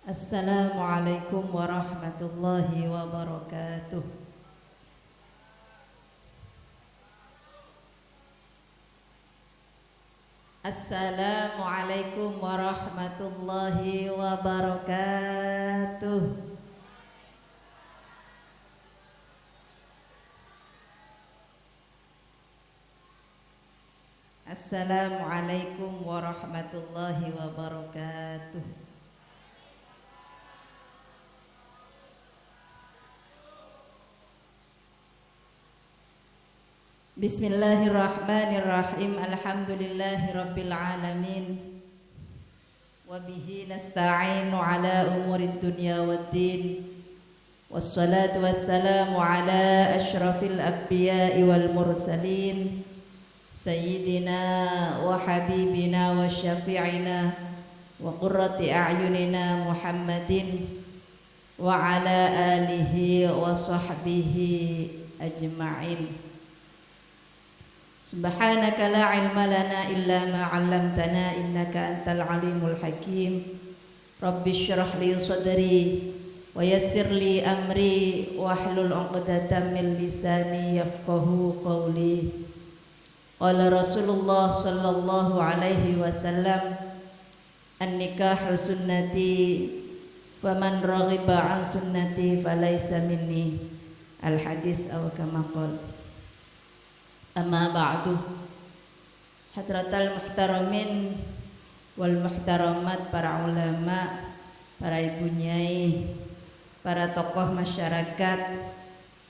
Assalamualaikum warahmatullahi wabarakatuh. Assalamualaikum warahmatullahi wabarakatuh. Assalamualaikum warahmatullahi wabarakatuh. Bismillahirrahmanirrahim. Alhamdulillahirabbil alamin. Wa bihi nasta'inu ala umurid dunya waddin. Wassalatu wassalamu ala asyrafil anbiya'i wal mursalin. Sayyidina wa habibina wa syafi'ina wa qurrati a'yunina Muhammadin wa ala alihi wa sahbihi ajma'in. Subhanaka la ilma lana illa ma 'allamtana innaka antal alimul hakim. Rabbi shrah li sadri wa yassir li amri wahlul 'uqdatam min lisani yafqahu qawli. Qala Rasulullah sallallahu alaihi wasallam, an-nikahu sunnati faman raghiba an sunnati falaysa minni. Al-hadis aw kama qala. Amma ba'du. Hadratal muhtaramin wal muhtaramat, para ulama, para ibu nyai, para tokoh masyarakat,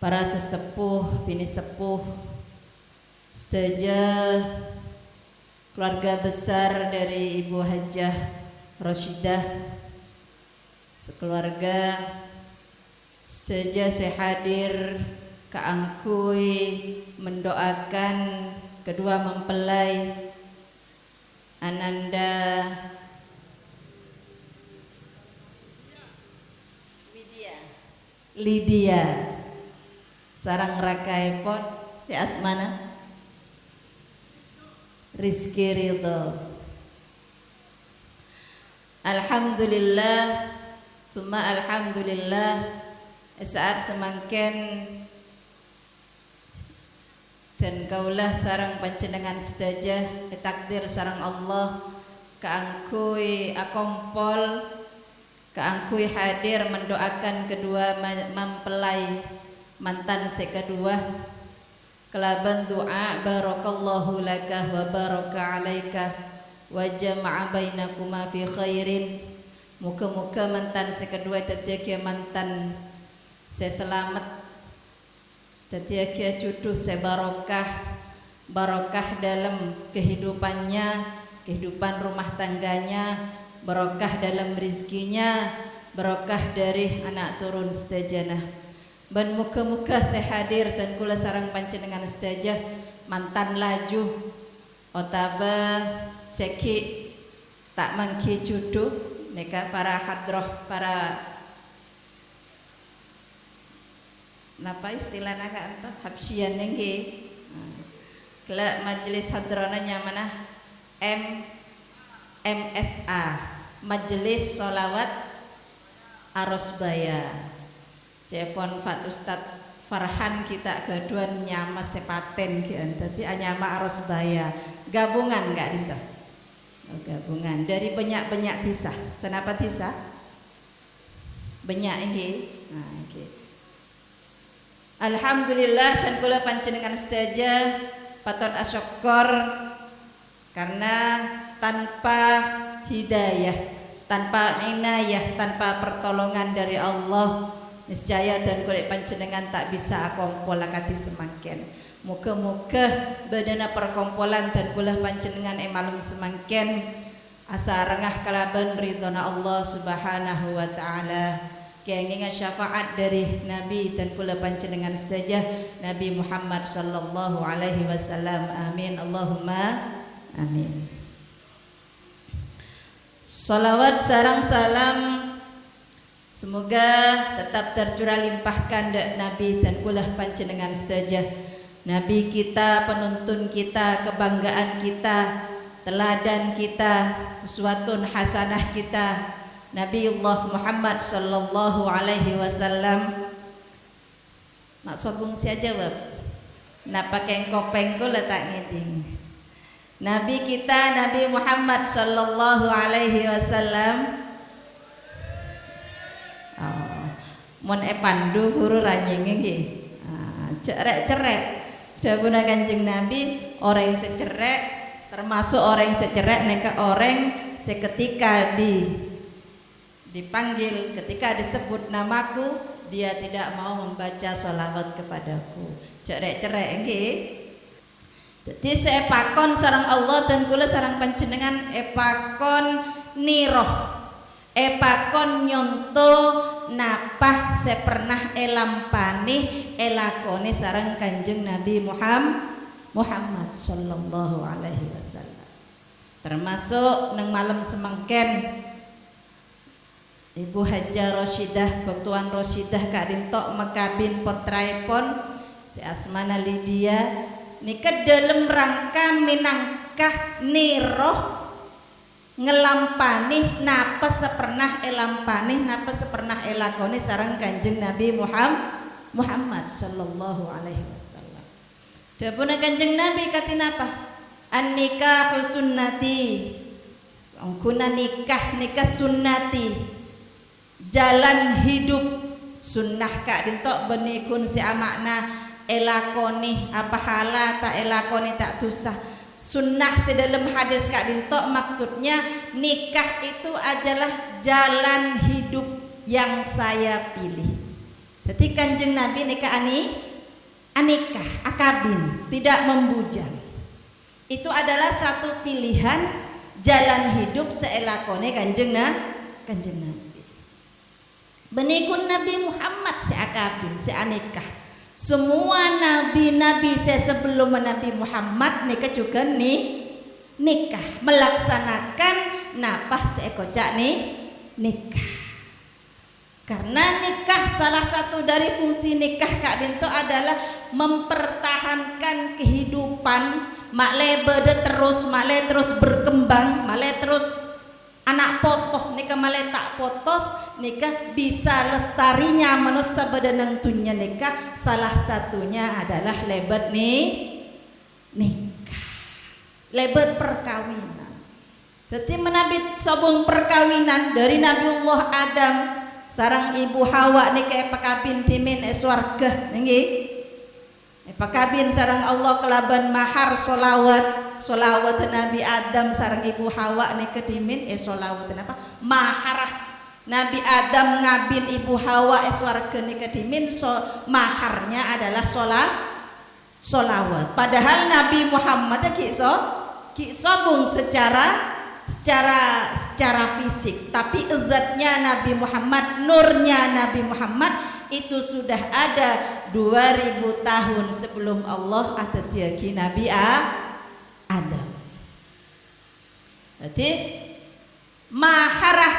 para sesepuh, bini sepuh, seja keluarga besar dari Ibu Hajah Rashidah, sekeluarga, seja saya hadir keangkui mendoakan kedua mempelai Ananda Lydia sarang rakaipon si asmana Rizky Ridho. Alhamdulillah summa alhamdulillah, saat semangken dan kaulah sarang panjenengan sedaya takdir sarang Allah keangkui akompol keangkui hadir mendoakan kedua mempelai mantan sekedua kelaban doa barakallahu laka wa baraka alaika wa jama'a bainakuma fi khairin. Muka-muka mantan sekedua tetiakia mantan seselamat, tetiakia cuduh sebarokah, barokah dalam kehidupannya, kehidupan rumah tangganya, barokah dalam rizkinya, barokah dari anak turun setajana. Dan muka-muka saya hadir dan kula sarang panjenengan setajah mantan laju otaba seki tak mangki cuduh neka para hadroh, para napa istilah naga anto habsyian nengge kela majelis hadronanya mana MSA Majelis Sholawat Arosbaya Cepon Fat Ustad Farhan kita kedua nyama sepaten kian tadi anyama Arosbaya gabungan enggak dinto? Oh, gabungan dari banyak-banyak tisah. Senapa tisah? Banyak ini. Nah, okay. Alhamdulillah dan kula panjenengan sedaja patut asyukur karena tanpa hidayah, tanpa inayah, tanpa pertolongan dari Allah niscaya dan kula panjenengan tak bisa akompol akati semangken. Muka-muka badana perkompolan dan kula panjenengan emalem semangken asa rengah kalaban ridhona Allah Subhanahu wa taala. Keinginan syafaat dari Nabi dan kula panjenengan saja Nabi Muhammad sallallahu alaihi wasallam. Amin Allahumma amin. Salawat sarang salam semoga tetap tercurah limpahkan dari Nabi dan kula panjenengan saja Nabi kita, penuntun kita, kebanggaan kita, teladan kita, uswatun hasanah kita, Nabiullah Muhammad sallallahu alaihi wasallam. Mak sobung saya jawab. Napa kopeng ko letak ngiding. Nabi kita Nabi Muhammad sallallahu alaihi wasallam. Mon pandu buru rajing nggih. Cerek-cerek. Dawuh Kanjeng Nabi, orang yang secerek termasuk orang yang secerek neka orang seketika dipanggil, ketika disebut namaku dia tidak mau membaca sholawat kepadaku. Cerek-cerek nggih. Jadi seepakon sareng Allah dan kula sareng panjenengan epakon niroh. Epakon nyonto napah sepernah elampani elakone sareng Kanjeng Nabi Muhammad sallallahu alaihi wasallam. Termasuk neng malam semangken Ibu Haja Rosyidah Baktuan Rosyidah Kak Dintok Mekabin Potraipon si Asmana Lydia nika dalam rangka minangkah niroh ngelampani napa sepernah elampani napa sepernah elakoni sareng Kanjeng Nabi Muhammad sallallahu alaihi wasallam. Dapuna Kanjeng Nabi katina apa? An-nikahu sunnati. Sangkuna nikah sunnati. Jalan hidup sunnah Kak Dintok benikun si amakna elakoni apa hala tak elakoni tak tusah. Sunnah sedalam hadis Kak Dintok maksudnya nikah itu adalah jalan hidup yang saya pilih. Jadi Kanjeng Nabi nikah anikah akabin tidak membujang. Itu adalah satu pilihan jalan hidup seelakone Kanjeng Nabi. Benikun Nabi Muhammad si akabin si anikah. Semua nabi-nabi sebelum Nabi Muhammad nikah juga nikah melaksanakan napah seekocak nikah. Karena nikah salah satu dari fungsi nikah Kak Dinto adalah mempertahankan kehidupan makle bede terus makle terus berkembang makle terus anak potoh nikah male tak potos nikah bisa lestarinya manusia badanang tunya nikah salah satunya adalah lebet nikah lebet perkawinan. Jadi menabit sobong perkawinan dari Nabiullah Adam sarang Ibu Hawa nikah pakabin dimin swarga nggih. Pakabin sarang Allah kelaban mahar solawat Nabi Adam sarang Ibu Hawa nih kedimin solawat apa maharah Nabi Adam ngabin Ibu Hawa swarga nih kedimin maharnya adalah solawat. Padahal Nabi Muhammad kisobung secara fisik, tapi zatnya Nabi Muhammad, nurnya Nabi Muhammad itu sudah ada 2000 tahun sebelum Allah atau tiaki Nabi Adam. Jadi maharah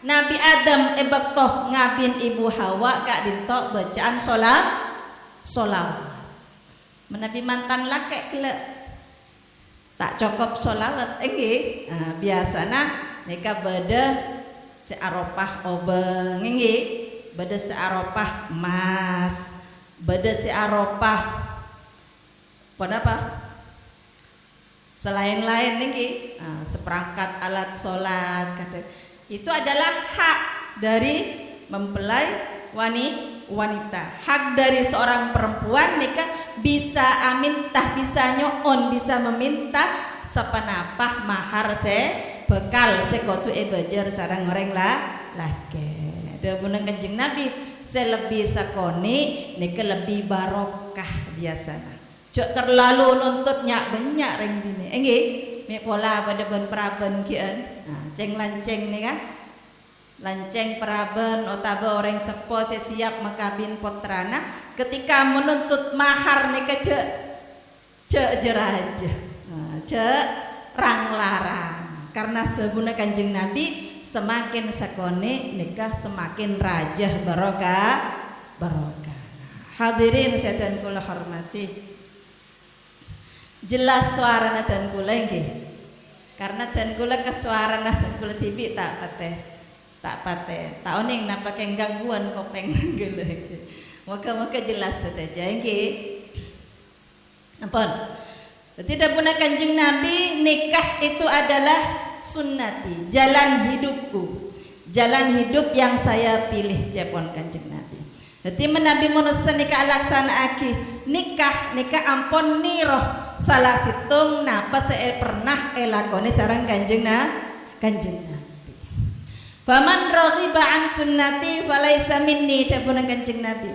Nabi Adam ebaktoh ngabin Ibu Hawa Kak Dintok bacaan solawat. Menabi mantan laki kelak tak cukup solawat biasana nikah beda searopah obeng beda searopah emas beda searopah apa selain-lain niki seperangkat alat sholat itu adalah hak dari mempelai wanita, hak dari seorang perempuan nikah bisa amintah bisa nyoon bisa meminta sepenapah mahar bekal sekotu bajar sarang orang laki. Dawuh Kanjeng Nabi selebih sakoni nika lebih barokah biasana. Cok terlalu nuntut nyak banyak reng dini. Nggih, me pola pada ben praben kian. Ceng lanceng nih kan. Lanceng praben otaba orang sepo siap makabin potrana ketika menuntut mahar nika cek jeraja. Cek rang larang. Karena sebuna Kanjeng Nabi semakin sakone nikah semakin rajah barokah. Hadirin sedan kula hormati. Jelas suarana dan kula nggih. Karena dan kula kesuarana dan kula tibi tak pateh. tak pate tahun yang napa keng gangguan kopeng gele maka jelas saja nggih ampun. Tidak punah Kanjeng Nabi, nikah itu adalah sunnati, jalan hidupku, jalan hidup yang saya pilih japon Kanjeng Nabi. Jadi Nabi manusia nikah laksana aki nikah ampun niroh salah situng napa saya pernah elakoni sarang Kanjeng Nabi. Faman raghiba an sunnati falaisa minni japon Kanjeng Nabi.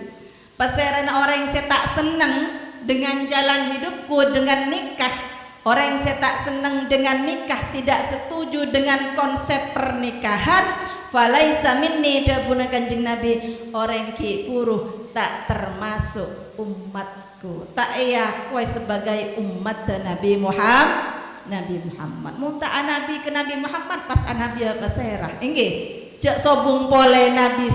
Pasaran orang yang saya tak senang dengan jalan hidupku dengan nikah, orang yang saya tak senang dengan nikah, tidak setuju dengan konsep pernikahan, falaisa minni dabuna Kanjeng Nabi, orang ki puruh tak termasuk umatku, tak iya kue sebagai umat Nabi Muhammad. Muta nabi ke Nabi Muhammad pas nabi apa serah enggih jak sobung pole nabi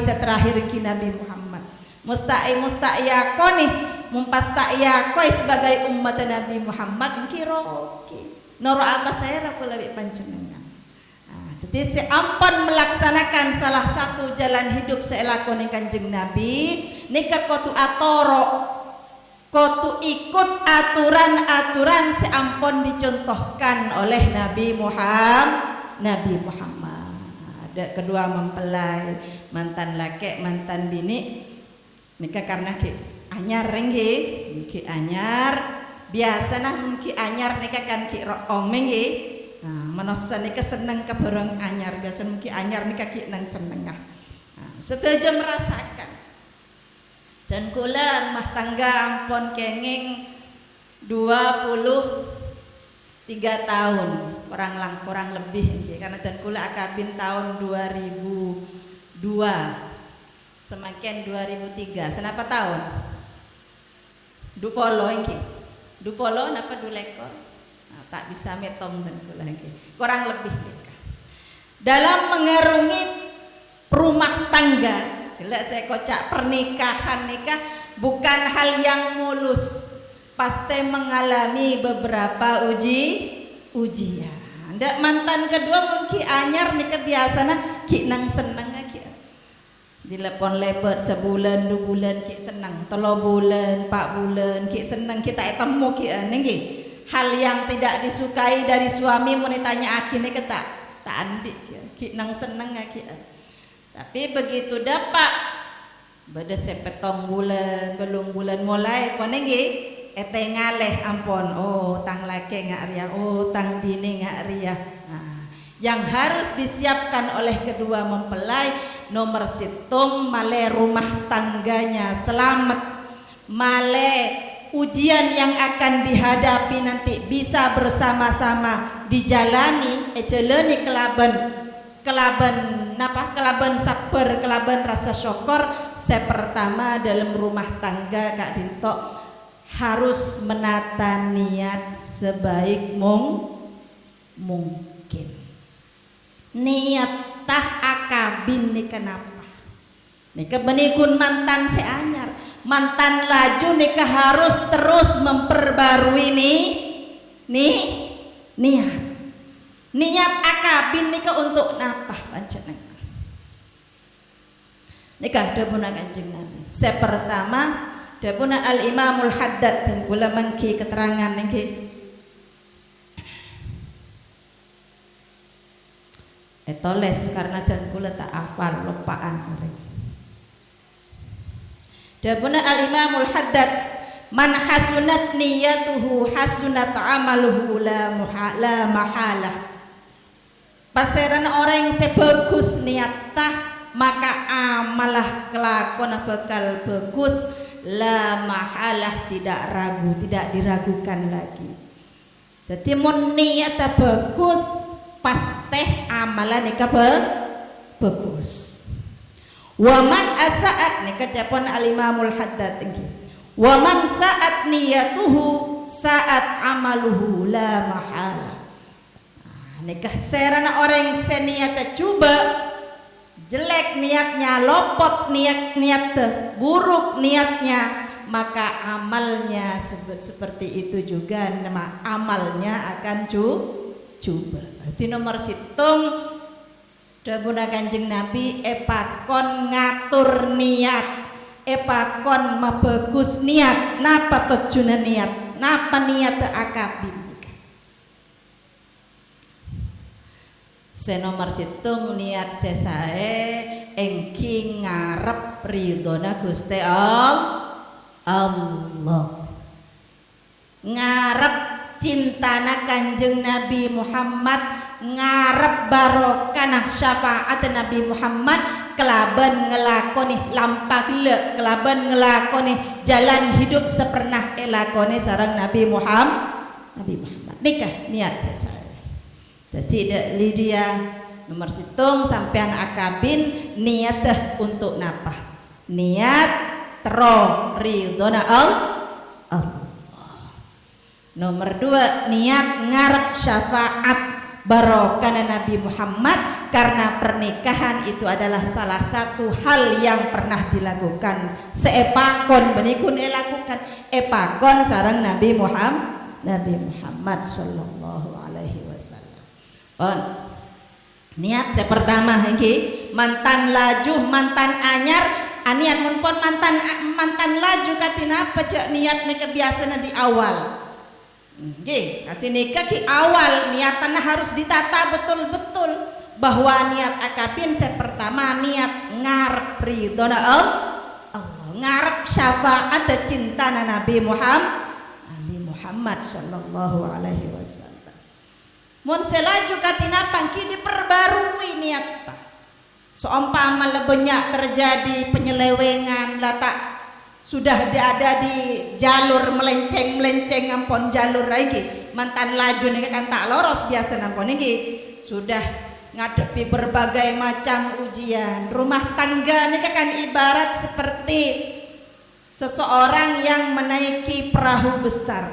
seterakhir ki Nabi Muhammad musta'iyakoni mumpasta'iyakoi sebagai umat Nabi Muhammad kiroki noro apa saya aku lebih panjenengan. Jadi seampun melaksanakan salah satu jalan hidup seelakoni Kanjeng Nabi nikah kotu atoro kotu ikut aturan-aturan seampun dicontohkan oleh Nabi Muhammad. Ada kedua mempelai mantan laki mantan bini nikah karena ki anyar nggih ki anyar biasa nah ki anyar nikah kan ki omeng nggih menosa nikah seneng ke bareng anyar biasa ki anyar nikah ki nang seneng setuju merasakan dan kula rumah tangga ampun kenging 23 tahun kurang lebih nggih karena dan kula akabin tahun 2002 semakin 2003 senapa tahun dupolo iki dupolo napa dulekor tak bisa metom dan kula iki kurang lebih nikah dalam mengarungi rumah tangga gelak saya kocak pernikahan nikah bukan hal yang mulus pasti mengalami beberapa ujian ndak mantan kedua mungkin anyar nikah biasana ki nang seneng ki dilepon lebat sebulan 2 bulan ki senang 3 bulan 4 bulan ki senang kita temu ki nggih hal yang tidak disukai dari suami mau ditanya akine tak andik ki nang seneng ki tapi begitu dapat beda sepetong bulan belum bulan mulai pone nggih ete ngaleh ampun oh tang laki ngak ria oh tang bini ngak ria yang harus disiapkan oleh kedua mempelai nomor situng male rumah tangganya selamat male ujian yang akan dihadapi nanti bisa bersama-sama dijalani ejeleni kelaban sabar kelaban rasa syukur pertama dalam rumah tangga Kak Dinto harus menata niat sebaik mungkin niat tah akabin nih kenapa nikah benikun mantan seanyar mantan laju nikah harus terus memperbarui niat akabin nikah untuk apa panjenengan nikah dapuna Kanjeng Nabi pertama dapuna Al Imamul Haddad dan kula mangki keterangan niki toles karena dan kula tak hafal lupaan orang. Dabuna Al Imamul Haddad man hasunat niyatuhu hasunat amaluhu la mahalah. Pasaran orang yang sebagus niatah maka amalah kelakon bakal bagus la mahalah tidak ragu tidak diragukan lagi. Jadi mun niat bagus pasti amalan nikah bagus. Waman asaat nikah japon Al Imamul Haddad tinggi. Waman saat niyatuhu saat amaluhu la mahala. Nikah serana orang seniat coba jelek niatnya lopot niat buruk niatnya maka amalnya seperti itu juga nama amalnya akan coba. Di nomor situng debuna Kanjeng Nabi epakon ngatur niat, epakon mabagus niat, napa tujuan niat, napa niat akabin. Senomor situng niat sesae engki ngarep ridhona Gusti Allah, ngarep cintana Kanjeng Nabi Muhammad, ngarep barokana syafaat Nabi Muhammad, kelaban ngelakoni lampah gele, kelaban ngelakoni jalan hidup sepernah elakoni sareng Nabi Muhammad. Nikah niat sesae. Jadi Lydia nomor situng sampean akabin niat untuk napa? Niat tero ridhona Allah. Nomor 2 niat ngarep syafaat barokah Nabi Muhammad, karena pernikahan itu adalah salah satu hal yang pernah dilakukan seepakon benikun lakukan epakon sareng Nabi Muhammad sallallahu alaihi wasallam. Niat saya pertama iki mantan laju mantan anyar niat mumpun mantan laju katina pecek niat nika biasana di awal. Nggih, katika ki awal niatannya harus ditata betul-betul bahwa niat akabin saya pertama niat ngarep ridhona Allah, ngarep syafaat cinta Nabi Muhammad sallallahu alaihi wasallam. Mun selaju katina pangki diperbarui niat. Seumpama banyak terjadi penyelewengan letak sudah ada di jalur melenceng ampun jalur lagi mantan laju nih kan tak loros biasa ampun ini sudah ngadepi berbagai macam ujian rumah tangga ini kan ibarat seperti seseorang yang menaiki perahu besar.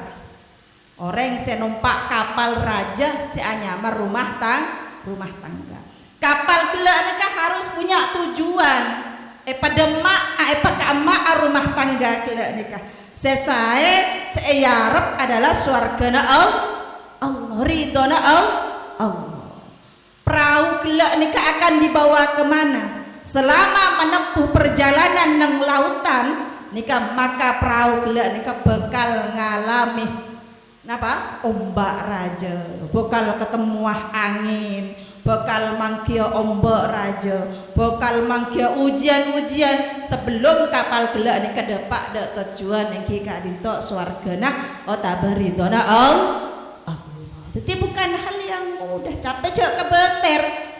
Orang yang numpak kapal raja seanyamar rumah tangga. Kapal gila nikah harus punya tujuan. Pada mak rumah tangga gila nikah. Seayarep adalah swargana Allah, ridhona Allah. Perahu gila nikah akan dibawa kemana? Selama menempuh perjalanan nang lautan nikah, maka perahu gila nikah bakal ngalami napa? Ombak raja, bakal ketemu angin, bakal mangkia ombak raja, bakal mangkia ujian-ujian sebelum kapal gelak ini kedepak dek tujuan yang kika dintok swargana tabah ridhona Allah. Jadi bukan hal yang mudah, capek cek kebeter,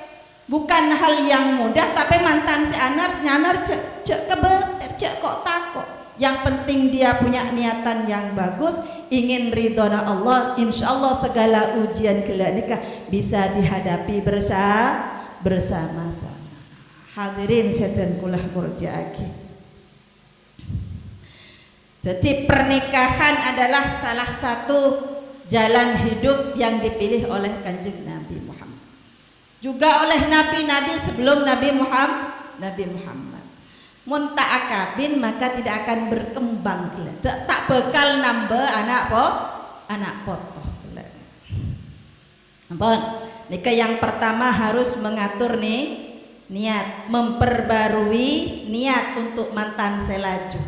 bukan hal yang mudah, tapi mantan si anar nyanar cek kebeter, cek kok takut. Yang penting dia punya niatan yang bagus, ingin ridhona Allah, insyaallah segala ujian gelak nikah bisa dihadapi bersama-sama. Hadirin sedan kulah murjaaki. Jadi pernikahan adalah salah satu jalan hidup yang dipilih oleh Kanjeng Nabi Muhammad. Juga oleh nabi-nabi sebelum Nabi Muhammad. Mun tak akabin maka tidak akan berkembang kelak. Tak bakal nambah anak potoh kelak. Ampun. Nika yang pertama harus mengatur nih niat, memperbarui niat untuk mantan selaju.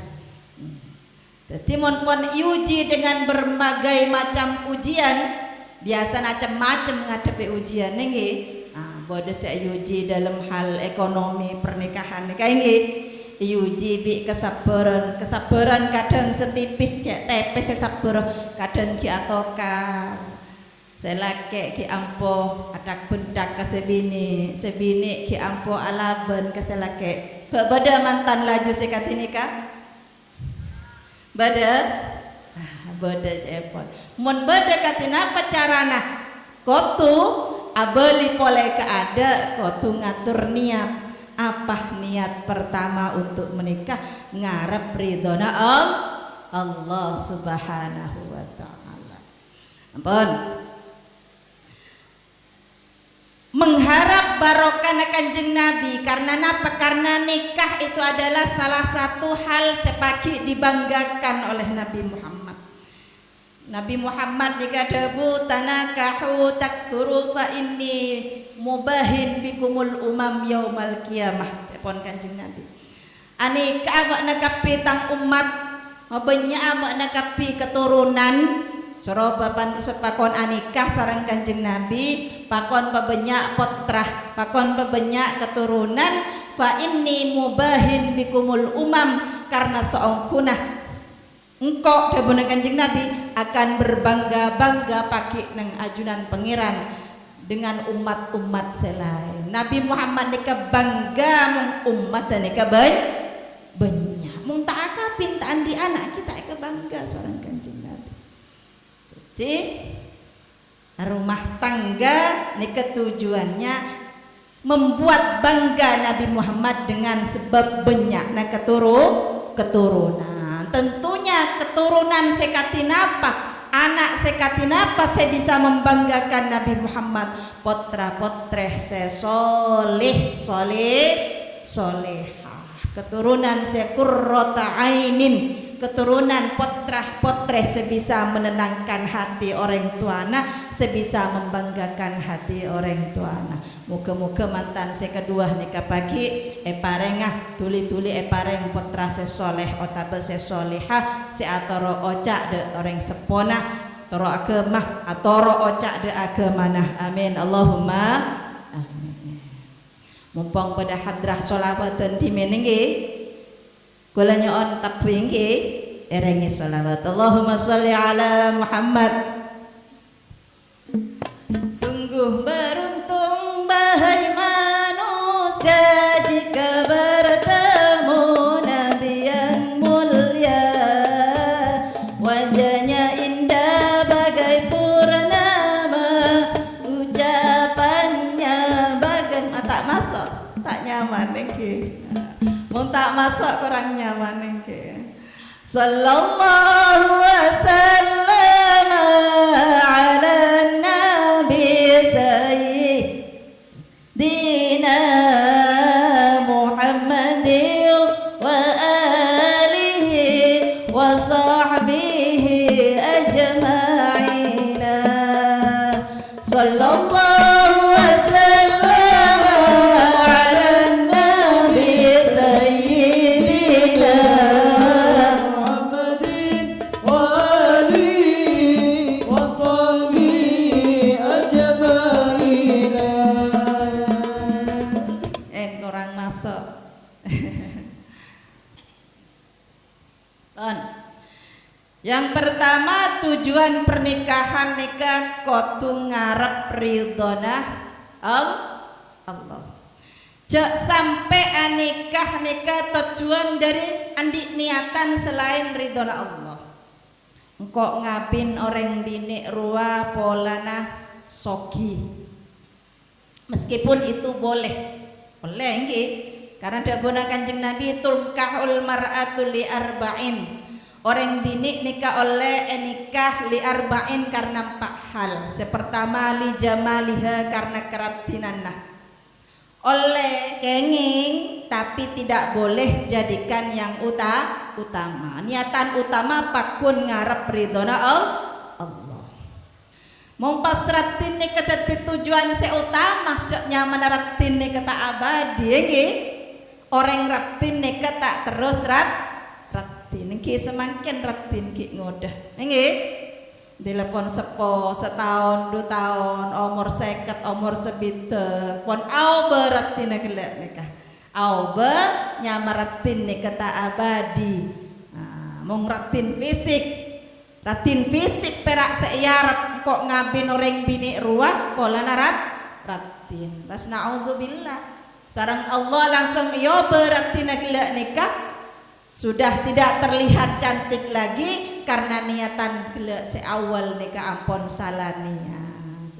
Jadi mun pun diuji dengan berbagai macam ujian, biasa macam-macam ngadepi ujian nggih. Bodoh saya uji dalam hal ekonomi pernikahan nika nggih. Iuji bi kesabaran kadang setipis cek tepes sabar kadang ki atokar selake ki ampo adak bendak ke sebini ki ampo alaben ke selake bada mantan laju sekat ini kak bada cepon mun bada katina pacarana kotu abeli pole ke ada kotu ngatur niat. Apa niat pertama untuk menikah? Ngarep ridhona Allah subhanahu wa ta'ala. Ampun. Mengharap barokah Kanjeng Nabi karena apa? Karena nikah itu adalah salah satu hal sepaki dibanggakan oleh Nabi Muhammad. Nabi Muhammad dikatabu tanakahu taksuru fa inni mubahin bikumul umam yaumal qiyamah cepon Kanjeng Nabi anika awak nakapi tang umat mabenya awak nakapi keturunan soro bapan sepakon anikah sareng Kanjeng Nabi pakon babenya potrah pakon babenya keturunan fa inni mubahin bikumul umam karena seongkunah engkau debuna Kanjeng Nabi akan berbangga-bangga pakai nang ajunan pangeran dengan umat-umat selain Nabi Muhammad nika bangga mung umat dan nika banyak mung tak akapin tak andi anak kita ika bangga sareng Kanjeng Nabi. Jadi rumah tangga nika tujuannya membuat bangga Nabi Muhammad dengan sebab banyak na keturunan. Tentunya keturunan sekatinapa anak sekatinapa saya bisa membanggakan Nabi Muhammad potra-potreh saya solehah keturunan saya qurrata ainin keturunan potrah-potreh sebisa menenangkan hati orang tuana sebisa membanggakan hati orang tuana muka-muka mantan saya kedua nikah pagi parengah tuli-tuli pareng potra saya soleh otabe saya solehah si atoro ocak de orang sepona toro agemah atoro ocak de agemanah amin Allahumma amin mumpung pada hadrah sholawatan di menengge kula nyoon tapwing ki erengi sholawat Allahumma sholli ala Muhammad. Sungguh beruntung bahai manusia jika bertemu Nabi yang mulia wajahnya indah bagai purnama ucapannya bagai tak masuk tak nyaman iki mun tak masuk kurang nyaman iki sallallahu wasallam ala nabi sayyidina Muhammadin wa alihi wa sahbihi ajma'in sallallahu wasallam ala nabi sayyidina Muhammadin wa alihi wa sahbihi ajma'in kurang masuk yang pertama tujuan pernikahan nikah kudu ngarep ridhona Allah cek sampai nikah tujuan dari andi niatan selain ridhona Allah engkau ngapin orang bini ruah polana sogi meskipun itu boleh nggih karena dabona Kanjeng Nabi tulkahul mar'atu li arba'in orang bini nikah oleh nikah li arba'in karena 4 hal. Pertama li jamaliha karena keratinanna. Oleh kenging tapi tidak boleh jadikan yang utama. Niatan utama pakun ngarep ridhona Allah. Mompas ratin nikah teti tujuan seutama cek nyaman ratin nikah tak abadi nggih. Orang ratin nikah tak terus ratin ki semakin ratin ki ngodah nggih telepon sepo setahun 2 tahun umur 50 umur sebite pon au beratin gelek nikah au be nyamaratin nikah tak abadi mung ratin fisik perak seyarep kok ngabin orang bini ruah pola narat ratin bas naudzubillah sareng Allah langsung yo beratin gelek nikah sudah tidak terlihat cantik lagi karena niatan gelek seawal nikah ampun salah niat.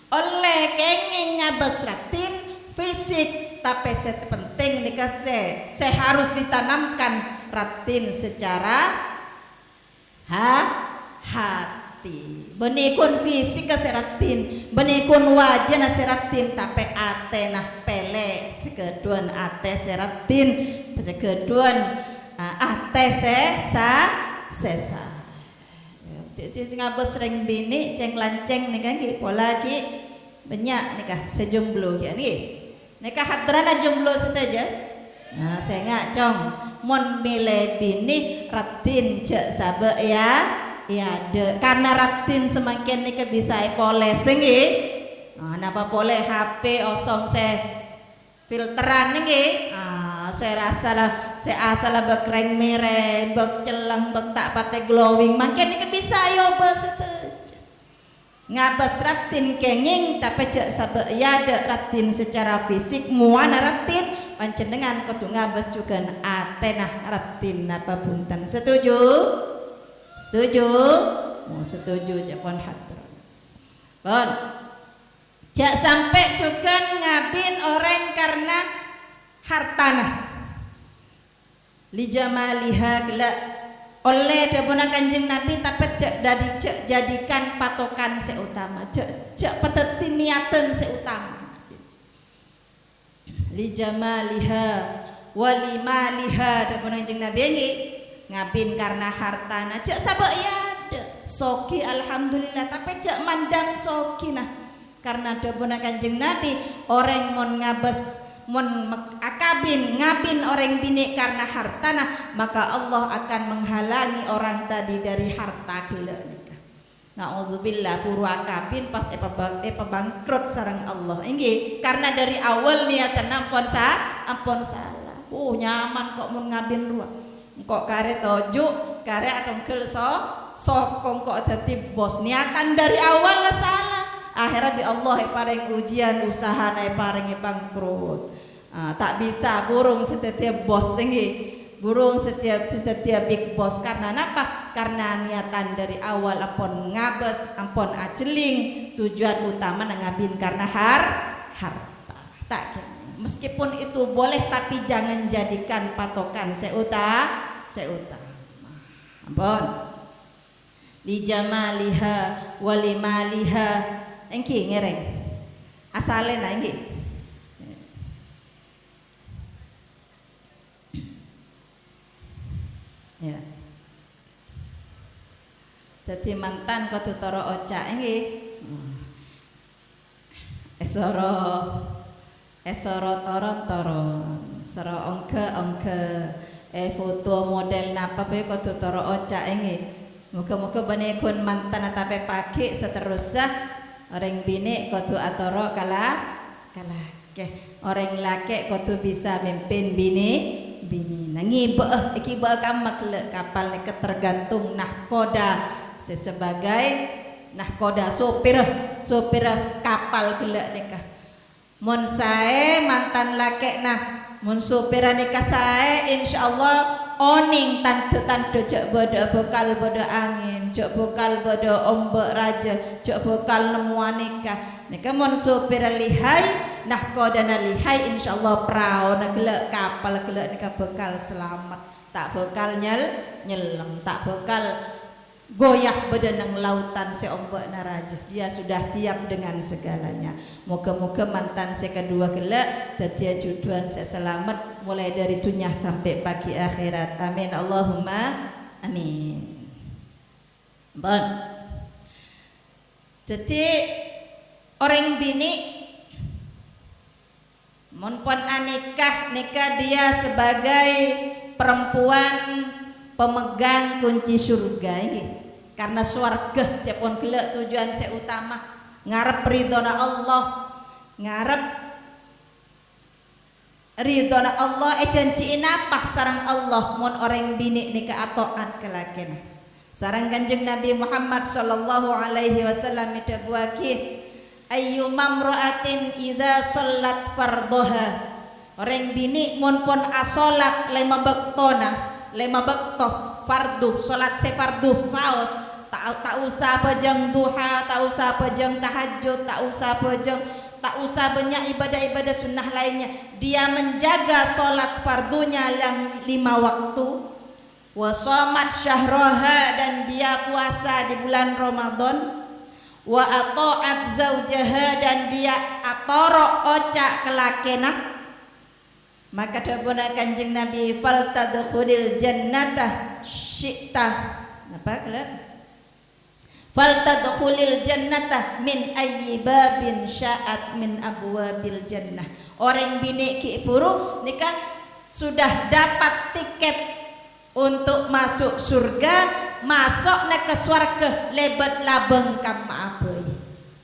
Oleh kenging ngabesratin fisik tapi penting nikah se harus ditanamkan ratin secara hati. Benikun fisik keseratin, benikun wajah naseratin tapi ate nah pele sekeduan ate seratin sekeduan ate sesa ngabes ring bini ceng lanceng nih kan pola ki banyak nikah sejomblo ya nggih. Nikah hadrana jomblo saja. Nah, saya ngacong mon milih bini ratin cek sabe ya de karena ratin semakin nikah bisa poles nggih. Nah, napa boleh HP osong saya filteran nggih. Saya rasa lah saya asal bekreng mere bek celang bek tak pate glowing makin nikah bisa yo bas ngabas ratin kenging tapi cek sabe ya de ratin secara fisik muana ratin pancenengan kudu ngabas juga atenah ratin apa buntan setuju setuju japon hadron pun jak sampai juga ngabin orang karena hartana lijamaliha gela oleh dapuna Kanjeng Nabi tapi dari jadikan patokan seutama cek peteti niatan seutama lijamaliha walimaliha dapuna Kanjeng Nabi ini ngabin karena hartana cek sabak ya soki alhamdulillah tapi cek mandang soki nah karena dapuna Kanjeng Nabi orang mon ngabes mun akabin ngabin orang bini karena hartana maka Allah akan menghalangi orang tadi dari harta gila nikah. Nauzubillah puru akabin pas bangkrut sareng Allah. Inggih karena dari awal niatan ampun salah. Nyaman kok mun ngabin ruah. Kok kare toju kare atau ngkel sokong kok dadi bos niatan dari awal lah salah. Akhirnya di Allah paring ujian usaha naik paring bangkrut. Tak bisa burung setiap bos tinggi burung setiap big boss karena apa? Karena niatan dari awal ampun ngabes ampun ajeling tujuan utama ngabin karena harta tak meskipun itu boleh tapi jangan jadikan patokan seutama ampun lijamaliha walimaliha engki ngereng asalena engki ya dadi mantan kudu tara ocak nggih esoro toron sero ongke foto model napa pe kudu tara ocak nggih muga-muga benekun mantan atape pagi seterusnya orang bini kudu atoro kalah orang laki kudu bisa mimpin bini nangi iki kamak kapal ni tergantung nahkoda sebagai nahkoda sopir kapal gelak nikah mun sae mantan laki nah mun sopir nikah sae insyaallah oning tante cek bodo bekal bodo angin cek bekal bodo ombak raja cek bekal nemuan nikah mun sopir lihai nahkodana lihai insyaallah perahu gelek kapal gelek nikah bekal selamat tak bekal nyelam tak bekal goyah bedenang lautan seombak naraja dia sudah siap dengan segalanya moga-moga mantan saya kedua gelek dadi juduan saya selamat mulai dari dunia sampai pagi akhirat amin Allahumma amin bon jadi orang bini monpon nikah dia sebagai perempuan pemegang kunci surga ini karena swarga cepon gelek tujuan seutama ngarep ridhona Allah ngarep ridhona Allah janjiin apa sarang Allah mon orang bini nikah ataat kelakena sarang Kanjeng Nabi Muhammad sallallahu alaihi wasallam dawuhake ayyu mamra'atin idza shallat fardhaha orang bini mun pun asolat lima bekto fardu salat sefardu saos tak usah pejeng duha tak usah pejeng tahajud tak usah banyak ibadah-ibadah sunnah lainnya dia menjaga salat fardunya yang 5 waktu wa shamat syahraha dan dia puasa di bulan Ramadan wa ata'at zaujaha dan dia atoro oca kelakena maka dawuh Kanjeng Nabi fal tadkhulil jannata syi'ta apa kelat faltadkhulil jannata min ayyi babin sya'at min abwabil jannah. Orang bini ki puru nika sudah dapat tiket untuk masuk surga, masuk na ke surga lebat labeng kam abai.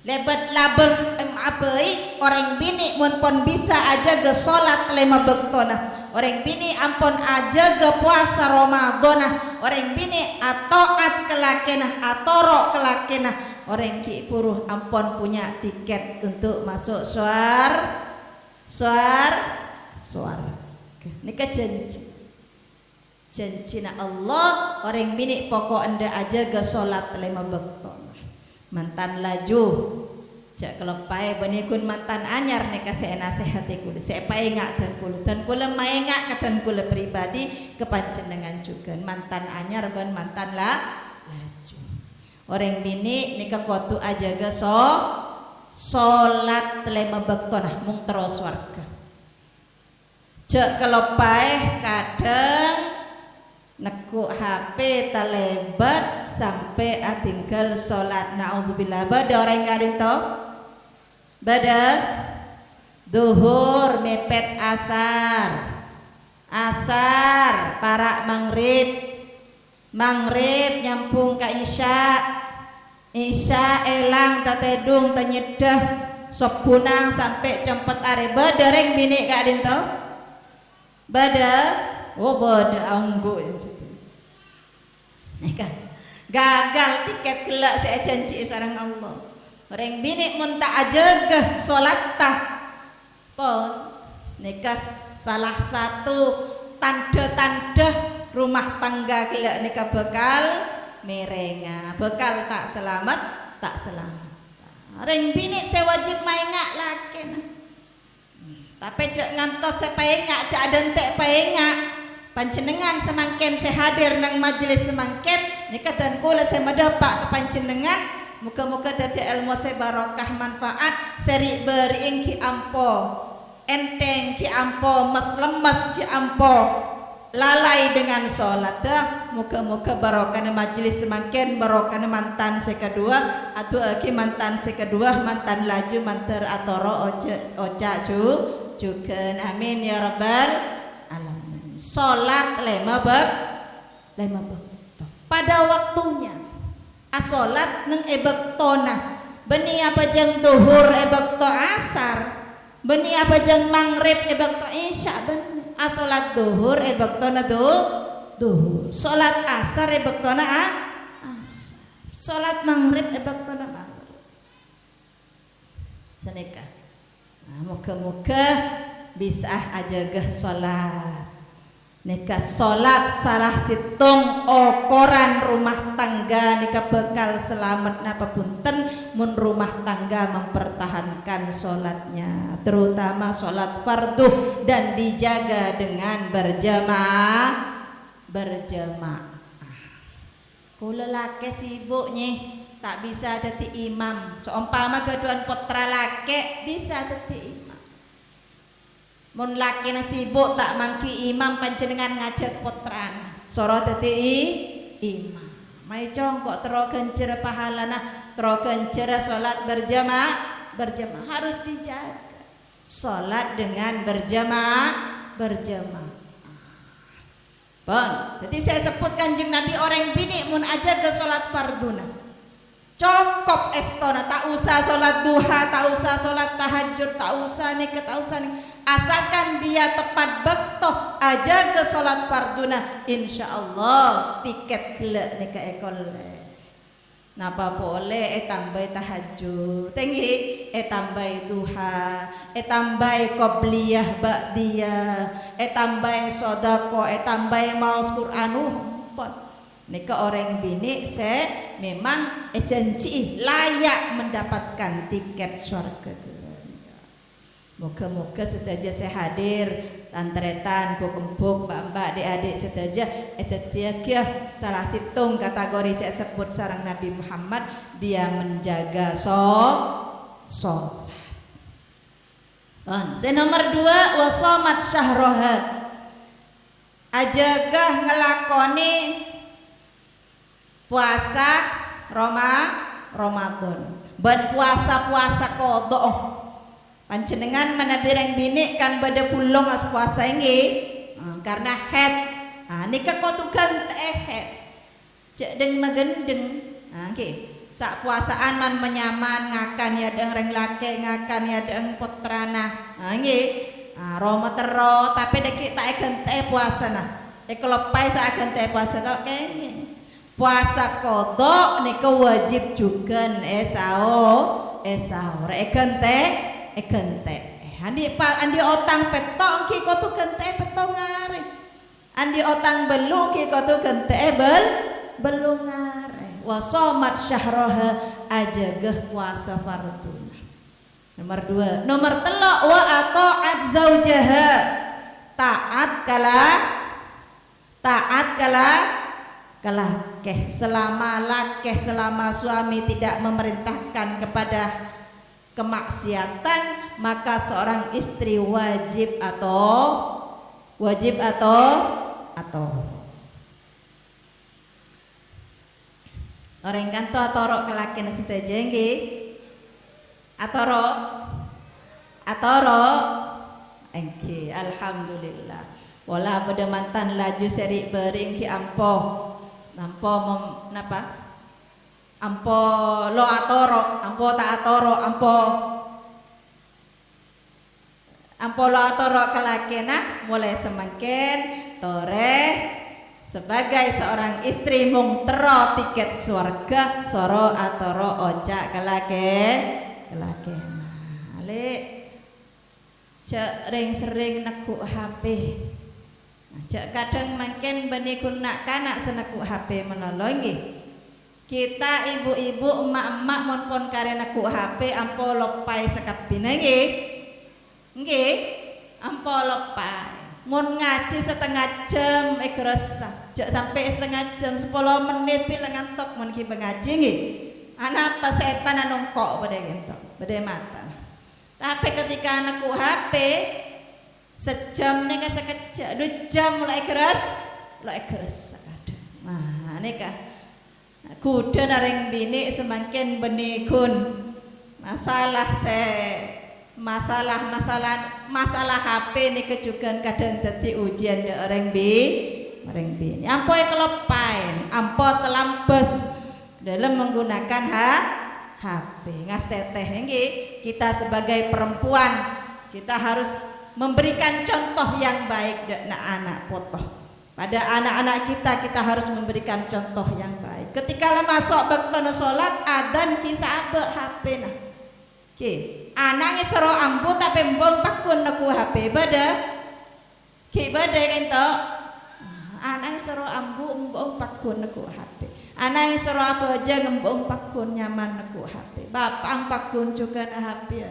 Lebat labeng kam abai orang bini mun pon bisa aja ge salat 5 waktuna. Orang bini ampun aja ke puasa Ramadan, orang bini ataat kelakena atoro kelakena, orang ki puruh ampun punya tiket untuk masuk suar nika janji na Allah orang bini pokok anda aja ke salat 5 waktu mantan laju jak kelepai benikun mantan anyar nika saya nasihati kula saya paengak dan kula maengak katan kula pribadi kepanjenengan juga mantan anyar ben mantan laju orang bini nika kudu aja ke salat 5 waktu nah mung terus warga jak kelepai kadang nekuk HP telebat sampai tinggal salat naudzubillah bada orang gadin to bada duhur mepet asar para maghrib nyampung ka isya elang tatedung tanyedah sop punang sampai cempet are bada reng bini gadin to bada anggo yang situ. Nika gagal tiket kelak saya janji sareng Allah. Orang bini mun tak ajegeh salat tah pon nika salah satu tanda-tanda rumah tangga kelak nika bakal merenga, bakal tak selamat. Orang bini saya wajib maengak laken. Tapi cek ngantos saya paengak cek ada entek paengak panjenengan semangken saya hadir nang majelis semangken nika dan kula saya mendapat ke panjenengan muka-muka dadi ilmu saya barokah manfaat seri beriing ki ampo enteng ki ampo mes lemes ki ampo lalai dengan salat muka-muka barokah majelis semangken barokah mantan saya kedua atau ki mantan saya kedua mantan laju mantar atoro oca juga amin ya rabbal salat 5 waktu pada waktunya asolat neng ebektona beni apa jeng duhur ebekto asar beni apa jeng maghrib ebekto isya beni asolat duhur ebektona duhur salat asar ebektona asar salat maghrib ebektona maghrib senika muka-muka bisa aja geh salat nika salat salah situng okoran rumah tangga nika bekal selamat napa punten mun rumah tangga mempertahankan salatnya terutama salat fardu dan dijaga dengan berjamaah kula laki sibuk nyeh tak bisa dadi imam seumpama keduan putra laki bisa dadi imam mun laki na sibuk tak mangki imam panjenengan ngajak putrana soro dadi imam mai congkok tero gencer pahalana tero gencer salat berjamaah harus dijaga salat dengan berjamaah pon jadi saya sebut kanjeng Nabi orang bini mun aja ke salat farduna cokop estona tak usah salat duha tak usah salat tahajud tak usah nih asalkan dia tepat bektoh aja ke salat farduna insyaallah tiket kelek nih ke ekole napa boleh tambah tahajud tinggi tambah duha tambah qobliyah ba'diyah tambah sodako tambah maus Quran pon nika orang bini saya memang janji layak mendapatkan tiket surga. Moga-moga sedaja saya hadir tantretan kukempuk mbak-mbak adik-adik sedaja dia salah situng kategori saya sebut sarang Nabi Muhammad dia menjaga sholat. Saya nomor 2 wasomat syahroha ajagah ngelakoni puasa Ramadan. Ben puasa-puasa kodok panjenengan menabireng bini kan bade pulong as puasa ini karena head nika kotu gante head cek deng magendeng sak puasaan man menyaman ngakan ya deng reng lake ngakan ya deng putrana Roma tero tapi deki tak gante puasa nah ekolopai sak gante puasa tok kene puasa kodok nika wajib juga sahur gente andi otang petok ki kotu gente petok ngare andi otang belu ki kotu gente belu ngare wa shamat syahraha ajagah puasa fardun. Nomor 2. Nomor 3 wa ata'at zaujaha taat kala selama suami tidak memerintahkan kepada kemaksiatan maka seorang istri wajib orang kanto atoro kelakin sedaja nggih atoro nggih alhamdulillah wala pada mantan laju seri bering ki ampo lo atoro ampo tak atoro ampo lo atoro kelakena mulai semangken tore sebagai seorang istri mung tero tiket surga soro atoro oja kelakena ale sering nekuk HP ajak kadang mungkin bani kunak kanak seneku HP menolong kita ibu-ibu emak-emak mon pon kare neku HP ampo lopai sekapine nggih ampo lopai mon ngaji setengah jam gerasa jak sampai setengah jam 10 menit pila ngantuk mon ki ngaji nggih ana apa setan nongkok pada gentok pada mata tapi ketika neku HP sejam nih kan sekejap 2 jam mulai keras nah ini kan kuda nareng bini semakin benikun masalah HP nih kejugan kadang dadi ujian de orang bini ampo kelopain ampo telambes dalam menggunakan HP ngas teteh nggih kita sebagai perempuan kita harus memberikan contoh yang baik pada anak potoh pada anak-anak kita harus memberikan contoh yang baik ketika masuk baktono sholat adan kisah abe HP nah anaknya soro ambu tapi mbong pakun naku HP bada ento anaknya soro ambu mbong pakun naku HP anaknya soro apa aja ngembong pakun nyaman naku HP bapak pakun juga na HP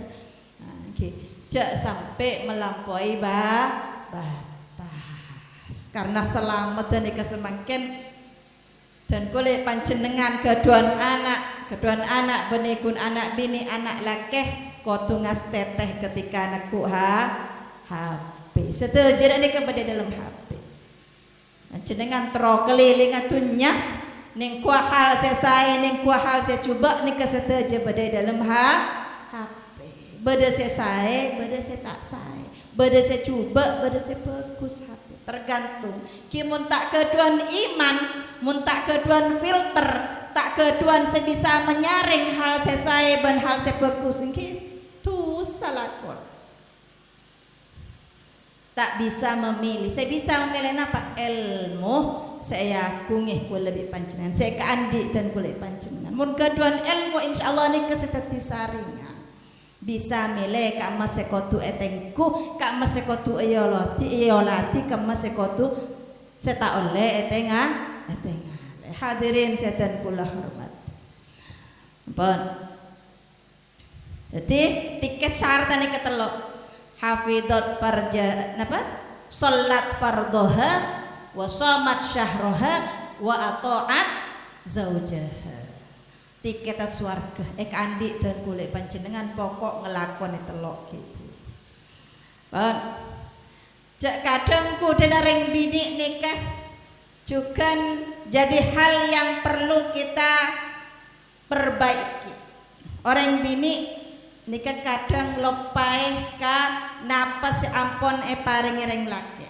jak sampai melampaui batas karena selamat dan kesemakin dan kulit panjenengan keduan anak benikun anak bini anak lakeh kotungas teteh ketika anakku HP setuju ini kepada dalam HP panjenengan tero keliling atunya ning kuahal saya ning kuahal saya coba nih kesetuju pada dalam HP beda saya beda saya tak saya beda saya coba beda saya bagus hati tergantung ki mun tak keduan iman mun tak keduan filter tak keduan sebisa menyaring hal saya dan hal saya bagus engki tu salakon tak bisa memilih saya bisa memilih apa ilmu saya kungih ku lebih panjenengan saya keandik dan kulit panjenengan mun keduan ilmu insyaallah nih kesetati saringan bisa milih kak masekotu etengku kak masekotu eyolati kak masekotu seta oleh etenga hadirin setan kula hormat pun jadi tiket syarat ini ketelok hafidot farja napa salat fardhoha wa shamat syahroha wa ata'at zaujaha tiket swarga andik dan kulit panjenengan pokok ngelakon telok gitu pan jak kadang kudu nareng bini nikah juga jadi hal yang perlu kita perbaiki. Orang bini nika kadang lopai ka napas ampon paring reng laki.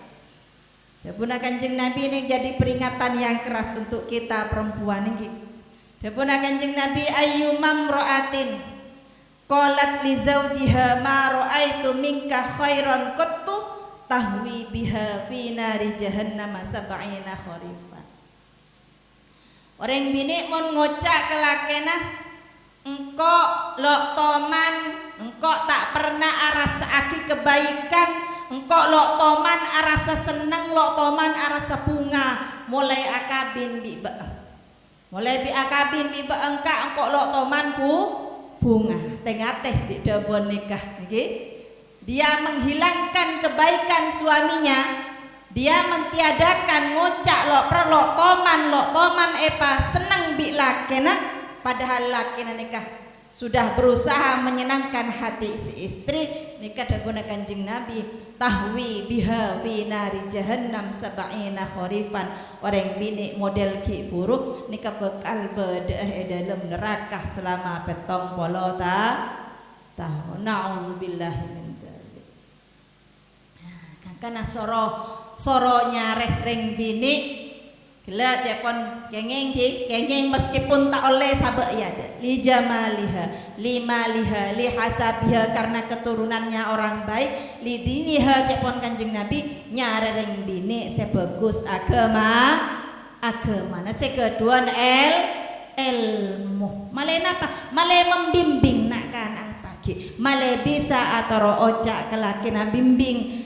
Dabuna Kanjeng Nabi ini jadi peringatan yang keras untuk kita perempuan ini. Dabuna Kanjeng Nabi ayyumam ro'atin qalat li zawjiha ma ra'aitu minka khairan qattu tahwi biha fi nari jahannam sab'ina kharifan. Orang bini mon ngocak ke lakena engkau lok toman, engkau tak pernah arasa aki kebaikan, engkau lok toman arasa seneng, lok toman arasa bunga, mulai akabin biba, mulai bi akabin biba engkau lok toman bunga, tengah teh di dabon nikah, okay? Dia menghilangkan kebaikan suaminya, dia mentiadakan ngocak lok toman epa seneng bi lakena. Padahal laki nikah sudah berusaha menyenangkan hati si istri, nikah dabuna Kanjeng Nabi tahwi biha fi nari jahannam sab'ina kharifan. Orang bini model ki buruk nikah bekal bedah dalam neraka selama 70 tahun. Nauzubillahi min dzalik. Karena soro nyareh reng bini gila japon kengeng meskipun tak oleh sabak ya li jamaliha limaliha li hasabiha karena keturunannya orang baik li diniha japon Kanjeng Nabi nyareng bini sebagus agama nah sekeduan ilmu male napa male membimbing nak kanang pagi male bisa atau ojak kelaki na bimbing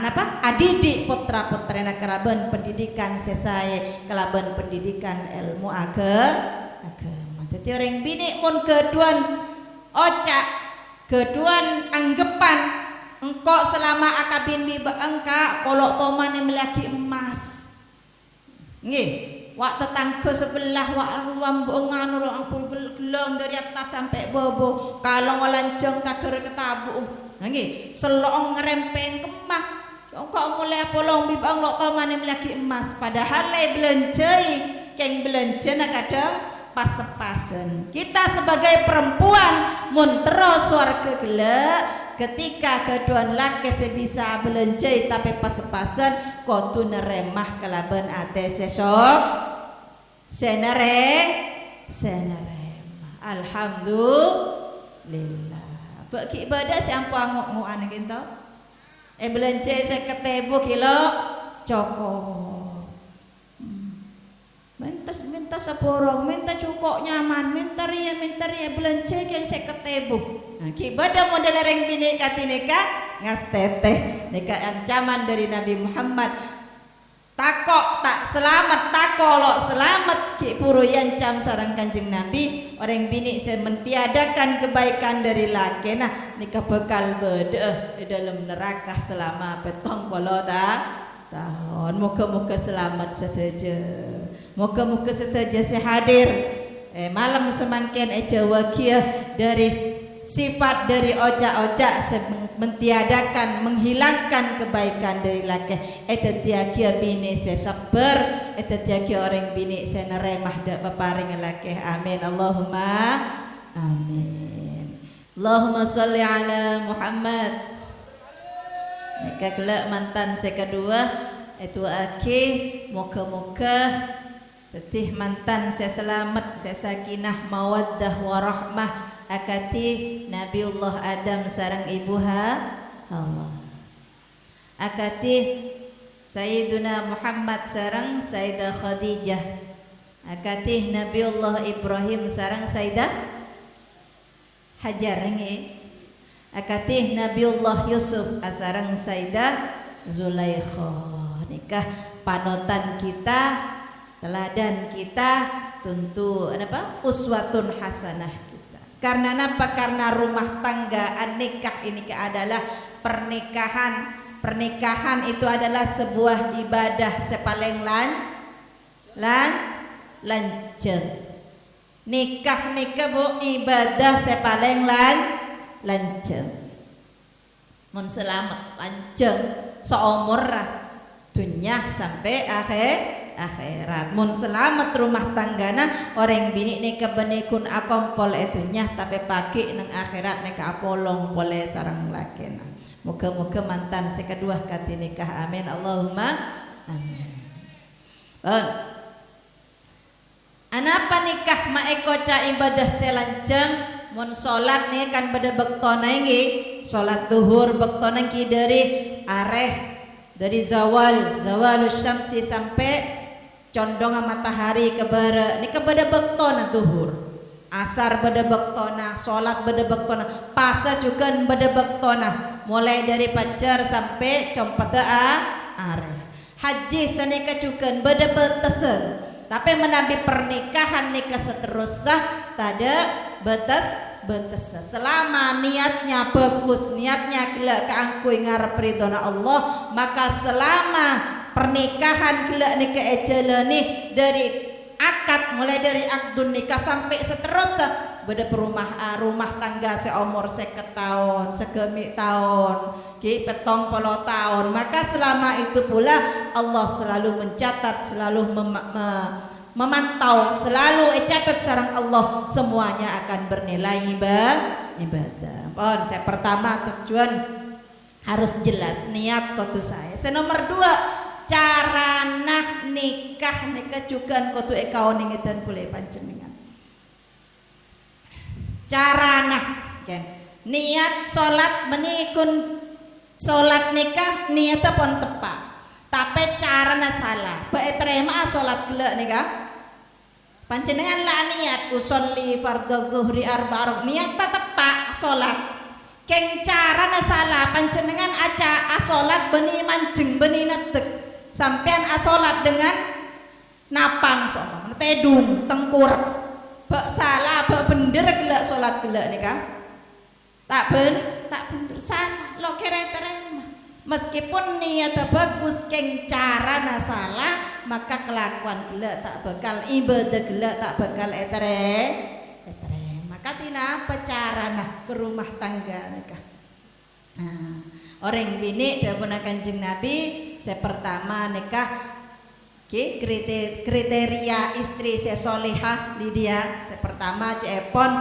napa adidik putra-putrana kelaban pendidikan sesai kelaban pendidikan ilmu agama. Jadi orang bini mun keduan ocak keduan anggepan engkau selama akabin biba engka kolok toman yang melaki emas nggih wak tetangga sebelah wak ruambongan orang ampuh gelong dari atas sampai bobo kalau ngolancong taker ketabu nggih selong ngerempeng kemah kok mulai polong bibang lok toman melaki emas padahal lay belenjai keng belenjana kadang pas-pasen. Kita sebagai perempuan mun terus warga gelek ketika kedua laki sebisa belenjai tapi pas-pasen kotu neremah kelaban ate sesok senaremah alhamdulillah. Bagi ibadah siampu anguk-angukan gitu. Belanja saya ketebo kilo coko. Minta seporong, minta cukup nyaman, minta ria belanja yang saya ketebo. Nah, ibadah model reng bini katineka ngas teteh neka ancaman dari Nabi Muhammad. Takok tak selamat takolok selamat ki puru yancam sarang Kanjeng Nabi orang bini mentiadakan kebaikan dari laki nah nikah bekal beda dalam neraka selama 70 tahun. Moga-moga selamat setuju, moga-moga setuju hadir malam semangkin Jawa kia dari sifat dari ojak-ojak mentiadakan menghilangkan kebaikan dari laki eta tiakia bini se sabar eta tiakia orang bini se neremah dak paparing laki amin Allahumma amin Allahumma sholli ala Muhammad. Maka kelak mantan se kedua itu aki moga-moga tetih mantan se selamat se sakinah mawaddah warahmah akati Nabiullah Adam sarang ibu Hawa akati Sayyiduna Muhammad sarang Sayyidah Khadijah akati Nabiullah Ibrahim sarang Sayyidah Hajar akati Nabiullah Yusuf sarang Sayyidah Zulaikha. Nikah panutan kita teladan kita tentu apa uswatun hasanah. Karena apa? Karena rumah tangga nikah ini adalah pernikahan. Pernikahan itu adalah sebuah ibadah sepaling lanceng. Nikah bu ibadah sepaling lanceng. Mun selamat lanceng seumur dunia sampai akhirat. Mun selamat rumah tanggana orang bini nika benekun akompol etunya tapi pagi nang akhirat nika apolong boleh sarang lakena. Muka-muka mantan sekedua kati nikah. Amin Allahumma amin. Anapa nikah maeko ca ibadah selanceng mun salat nih kan beda bektona nggih. Salat zuhur bektona ki dari zawalus syamsi sampai condong matahari ke barat. Ini beda bektona zuhur. Asar beda bektona, salat beda bektona, pasa juga beda bektona. Mulai dari fajar sampai compata are. Haji sanika juga beda betesen. Tapi menabi pernikahan nikah seterusnya tada betes selama niatnya bagus, niatnya gila keangkui ngarep ridhona Allah, maka selama pernikahan gila nikah ejelani dari akad, mulai dari akdun nikah sampai seterusnya beda rumah tangga seumur 50 tahun, segemi tahun, ki petong puluh tahun, maka selama itu pula Allah selalu mencatat, selalu memantau, selalu catat sareng Allah, semuanya akan bernilai ibadah. Saya pertama tujuan harus jelas niat kotu saya. Nomor 2 cara nikah juga kotu ekau ningitan pulai panjenengan. Cara niat salat menikun salat nikah niatnya pun tepat. Tapi carana salah. Baik terima salat gila nikah. Panjenengan lah niat usolli fardhu zuhri arba' niat tepat salat. Keng carana salah panjenengan aca salat beni manjeng beni netek. Sampean salat dengan napang sono, tedung tengkur. Bak salah bak bener gila salat gila nikah. Tak bener salah lo kira terima. Meskipun niat bagus keng cara salah, maka kelakuan gila tak bakal ibadah gila tak bakal maka tina apa cara berumah tangga nikah. Orang bini dapun Kanjeng Nabi saya pertama nikah kriteria istri saya solihah di dia saya pertama cepon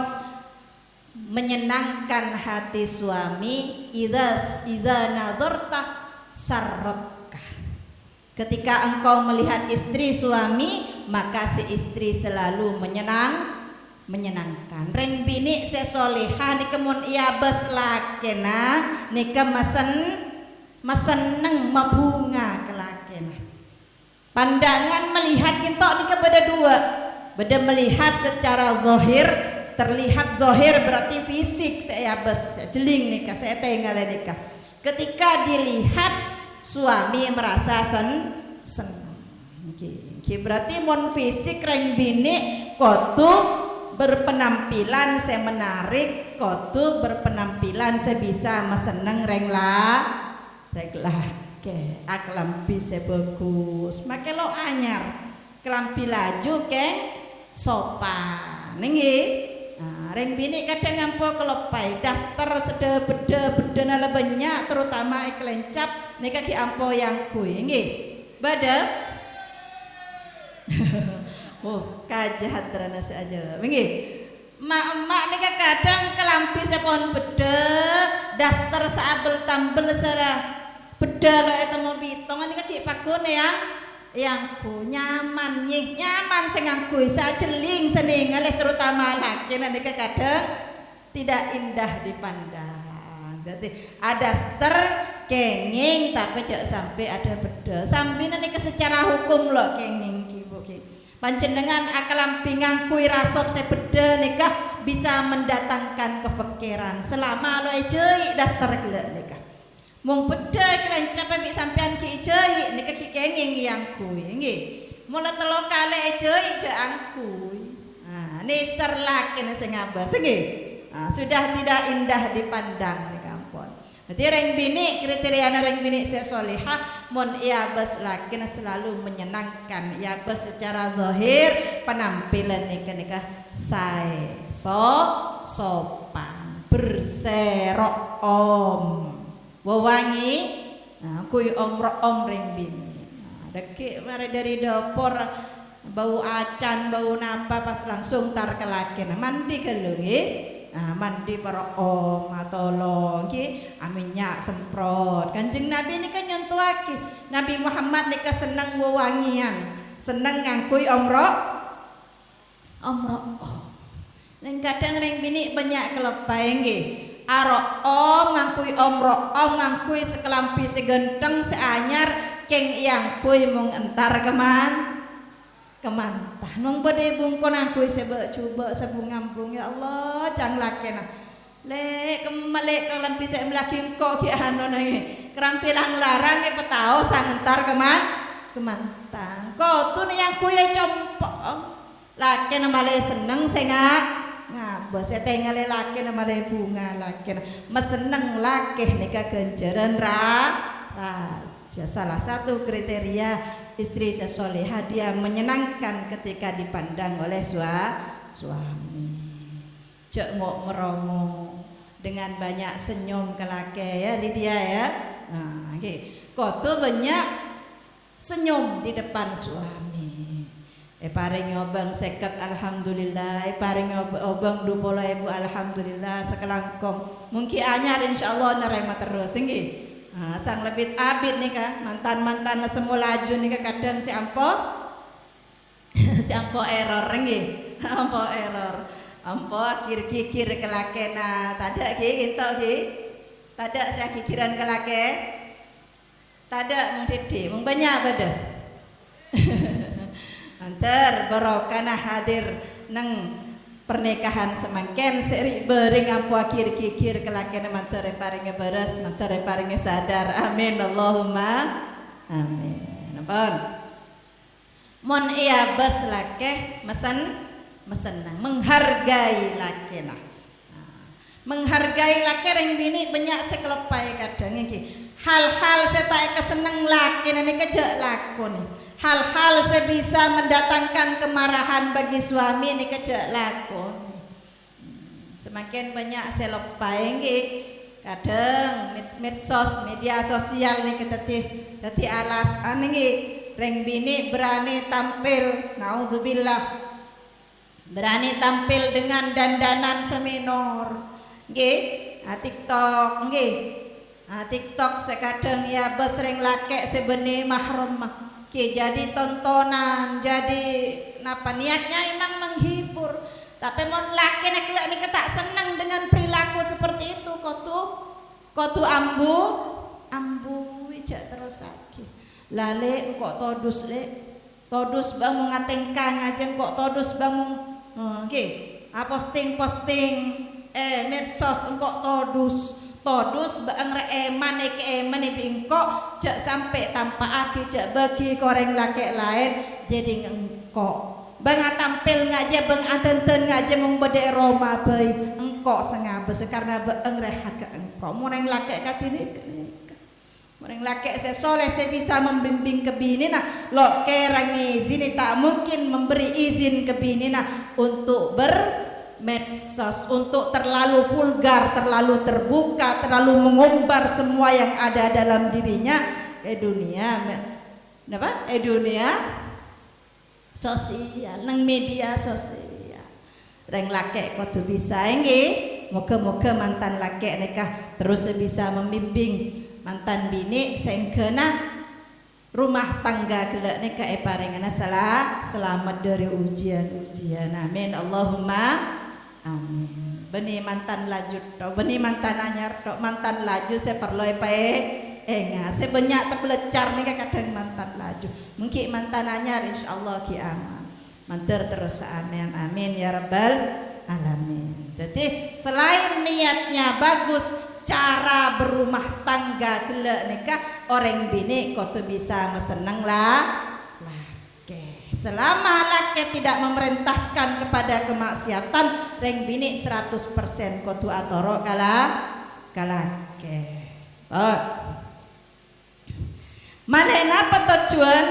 menyenangkan hati suami. Iza nazarta sarrotka. Ketika engkau melihat istri suami, maka si istri selalu menyenangkan. Reng bini sesolihah nikemun iya bes lakena nika maseneng mabunga kelakena. Pandangan melihat kintok nika beda dua. Beda melihat secara zahir, terlihat zahir berarti fisik saya bes jeling nikah saya tinggal nikah. Ketika dilihat suami merasa senang. Berarti mon fisik reng bini kotu berpenampilan saya menarik, kotu berpenampilan saya bisa meseneng reng lah. Ke aklampi saya bagus. Make lo anyar. Kelampi laju ke sopan. Nggih. Reng bini kadang ngampo kelopai daster sede beda nala banyak terutama iklencap nika ki ampo yang kui nggih bada kajahat terana saja nggih mak nika kadang kelampi sepon beda daster saabel tambel sara beda lo eta mau bitong nika ki pakune yang ku nyaman sing nganggo sajeling sening alih terutama laki nika kadang tidak indah dipandang. Jadi ada ster kenging tapi cek sampai ada beda. Sampai nika secara hukum lo kenging ki Bu ki. Panjenengan akalampi ngangkui rasop se beda nika bisa mendatangkan kefikiran selama lo ejei daster gele nika. Mung beda kelencap bi sampean ki ejei nika ki kenging yang kui nggih. Mula telo kale ejei je angkui. Niser laki sing ngabas nggih. Sudah tidak indah dipandang nika ampun. Dadi reng bini kriteria reng bini sesolihah mun ia bas laki selalu menyenangkan ia bas secara zahir penampilan nika sae sopan berserok om wewangi kuy om reng bini Deki mari dari dapur bau acan, bau napa pas langsung tar ke laki. Mandi kalau nggih. Mandi para om atau nggih minyak semprot. Kanjeng Nabi nika nyontohake. Nabi Muhammad nika seneng wewangian, seneng ngangkui omrok. Neng kadang neng bini banyak kelepai nggih. Arok om ngangkui omrok, om ngangkui sekelampi segenteng seanyar keng yang kui mung entar kemantah nong bade bungkon aku sebe coba sabu ngambung ya Allah cang lakena le kemale kelampi saya melaki kok ki anu nang kerampilang larang ke petao sang entar kemantang kok tu yang kuy compok lakena male seneng senga ngabos ya tengale lakena male bunga lakena meseneng lakeh nika genjeran salah satu kriteria istri sesolehah dia menyenangkan ketika dipandang oleh suami. Cek ngok meromo dengan banyak senyum ke laki ya Lydia ya. Nah, okay. Kok tuh banyak senyum di depan suami. Paring obang seket alhamdulillah. Paring obang 20.000 alhamdulillah sekelangkong. Mungkin anyar insyaallah nerima terus nggih. Sang lebih abid nih kan mantan semua laju nih kan kadang si ampo error nggih ampo kikir kelakena tada ki gitu ki tada saya kikiran kelake tada mung dede mung banyak beda antar barokana hadir neng pernikahan semangken seri bering ampu akhir kikir kelakena mantare paringe beres mantare paringe sadar amin Allahumma amin ampun mon iya bes lake mesenang menghargai lakena menghargai lake reng bini banyak sekelepai kadang iki hal-hal saya tak keseneng lakena ini kejak lakon hal-hal saya bisa mendatangkan kemarahan bagi suami ini kejak lakon semakin banyak saya lepai nggih kadang medsos media sosial nih keteti alas nggih reng bini berani tampil nauzubillah berani tampil dengan dandanan seminor nggih TikTok nggih TikTok sekadang ya besring lake sebene mahram Oke, jadi tontonan, jadi napa niatnya memang menghibur. Tapi mon laki nek nih ketak senang dengan perilaku seperti itu, kotu ambu wijak terus lagi. Lale kok todus bangun ngatengkang aja kok todus bangun. Oke, posting medsos kok todus bang reeman bingkok jak sampai tanpa aki jak bagi koreng laki lain jadi engkok bang tampil ngaja bang atenten ngaja mung bede Roma bayi engkok sengabes karena bang rehaga engkok mureng laki katini mureng laki saya soleh saya bisa membimbing ke bini nah lo kerang izin tak mungkin memberi izin ke bini nah untuk medsos untuk terlalu vulgar, terlalu terbuka, terlalu mengumbar semua yang ada dalam dirinya dunia sosial nang media sosial reng laki kudu bisa nggih moga-moga mantan laki nikah terus bisa membimbing mantan bini sehingga rumah tangga gelek nikah paringana selamat dari ujian amin Allahumma amin. Beni mantan laju tok, beni mantan anyar tok, mantan laju saya perlu saya banyak terpelecar nih kadang mantan laju. Mungkin mantan anyar insyaallah ki aman. Manter terus amin amin ya rabbal alamin. Jadi selain niatnya bagus, cara berumah tangga gelek nikah orang bini kau tuh bisa meseneng lah. Selama laki tidak memerintahkan kepada kemaksiatan reng bini 100% kotu atoro kalake manena petujuan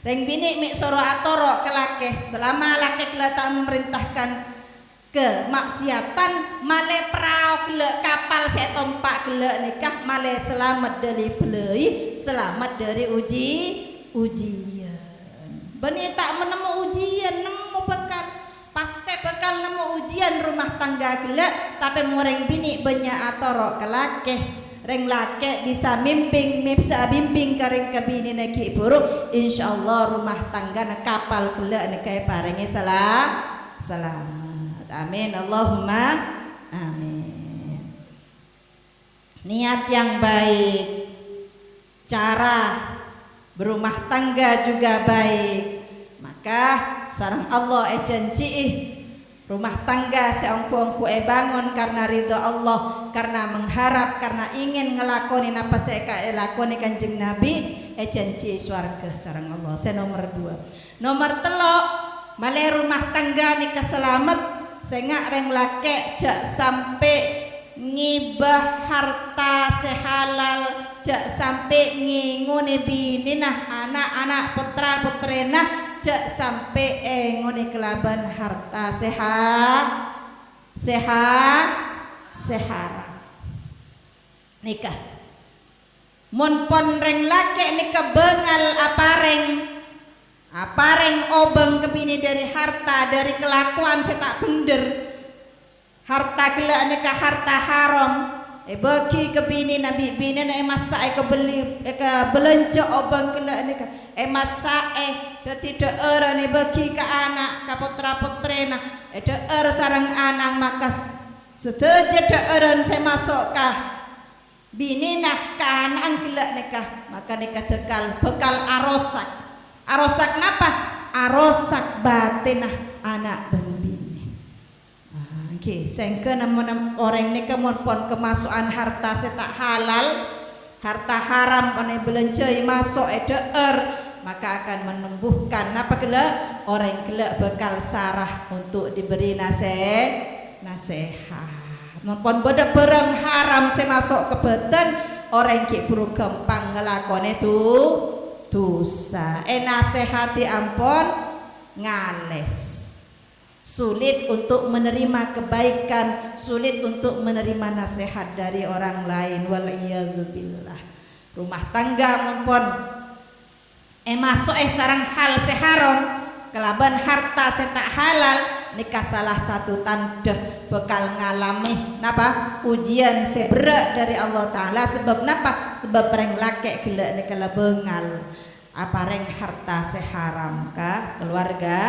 reng bini mik soro atoro kalake selama laki tak memerintahkan kemaksiatan male perahu gelek kapal saya tompak gelek nikah male selamat dari belai selamat dari ujian benih tak menemu ujian nemu bekal pasti bekal nemu ujian rumah tangga gelek tapi mureng bini banyak atorok kelakeh reng lake bisa bimbing kareng kabini neki buruk insyaallah rumah tangga na kapal gelek nikah parengi selamat amin Allahumma amin. Niat yang baik, cara berumah tangga juga baik, maka sareng Allah janji rumah tangga seongku-ongku bangun karena ridho Allah, karena mengharap, karena ingin ngelakoni apa saya lakoni Kanjeng Nabi janji swarga sareng Allah. Saya nomor 2. Nomor 3 male rumah tangga ni keselamat sehingga reng lake jak sampai ngibah harta sehalal jak sampai nginguni bini nah anak-anak putra putrena jak sampai ngoni kelaban harta seharam nikah mun pon reng lake nikah bengal apareng obeng kebini dari harta dari kelakuan saya tak bener harta gila nikah harta haram bagi kebini nabi bini na masa kebeli belanja obeng gila nikah masa tidak era ni bagi ke anak ke putra putrena sarang anak maka setuju eran saya masukkah bini nak ke anak gila nikah maka nikah bekal arosak napa? Arosak batinah anak dan bini. Oke, sengke namun orang ni kemudian kemasukan harta setak halal, harta haram panai belenjai masuk maka akan menumbuhkan apa kelak orang kelak bekal sarah untuk diberi nasihat. Nampun beda barang haram saya masuk ke badan orang ki perlu gampang ngelakon itu dosa nasihati ampun ngales sulit untuk menerima kebaikan sulit untuk menerima nasihat dari orang lain waliyadzubillah rumah tangga mumpun masuk sarang hal seharam kelaban harta setak halal nikah salah satu tanda bekal ngalami napa ujian seberat dari Allah Ta'ala sebab napa sebab reng lake gila nikah bengal apa reng harta seharam ka keluarga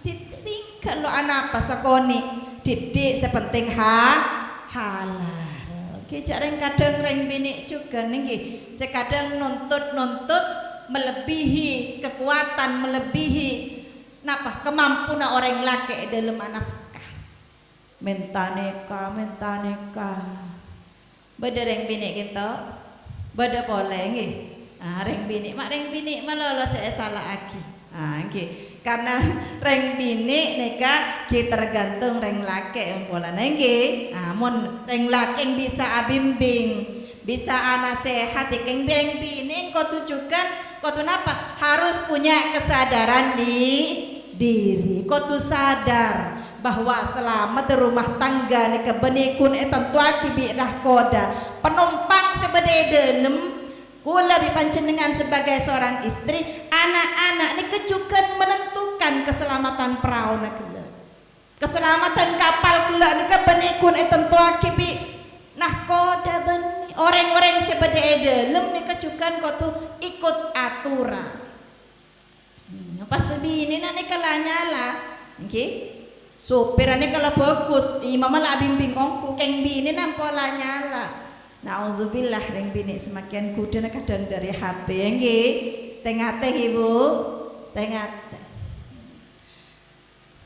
titik kalau anak apa sakoni didik sepenting halal kejak reng kadang reng bini juga nih sekadang nuntut melebihi kekuatan melebihi napa kemampuan orang laki dalam nafkah minta nikah beda reng bini kita beda boleh nggih reng bini malah saya salah lagi nggih karena reng bini nikah kita tergantung reng laki pola nggih mun reng laki bisa bimbing bisa nasehat keng reng bini kau tujukan kau tu napa harus punya kesadaran diri kau tu sadar bahwa selamat rumah tangga ni kebenikun tentu akibat koda penumpang sebede dalam kula bipanjenengan sebagai seorang istri anak-anak ni kecukan menentukan keselamatan perahu nak keselamatan kapal kula ni kebenikun tentu akibat koda beni orang-orang sebede dalam ni kecukan kau tu ikut aturan pas bini nani kala nyala sopir ane kala bagus mama lah bimbing kongku keng bini nampola nyala nauzubillah reng bini semakin kuda kadang dari HP nggih tengah-tengah ibu tengah-tengah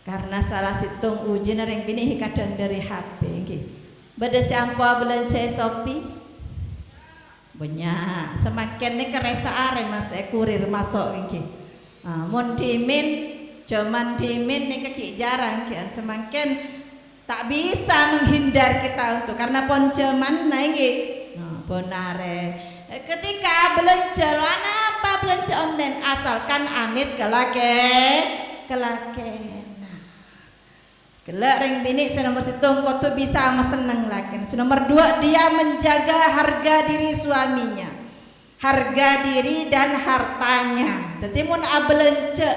karena salah situng uji reng bini kadang dari HP nggih beda si ampo belanja Shopee banyak semakin nih keresa are mas kurir masuk nggih mun dimin zaman dimin nih kaki jarang kian semakin tak bisa menghindar kita untuk karena pon zaman naik bonare ketika belanja lo apa belanja online asalkan amit kelake Kelak ring bini senomor situng kau tu bisa seneng lagi. Senomor 2 dia menjaga harga diri suaminya, harga diri dan hartanya. Jadi mun abelence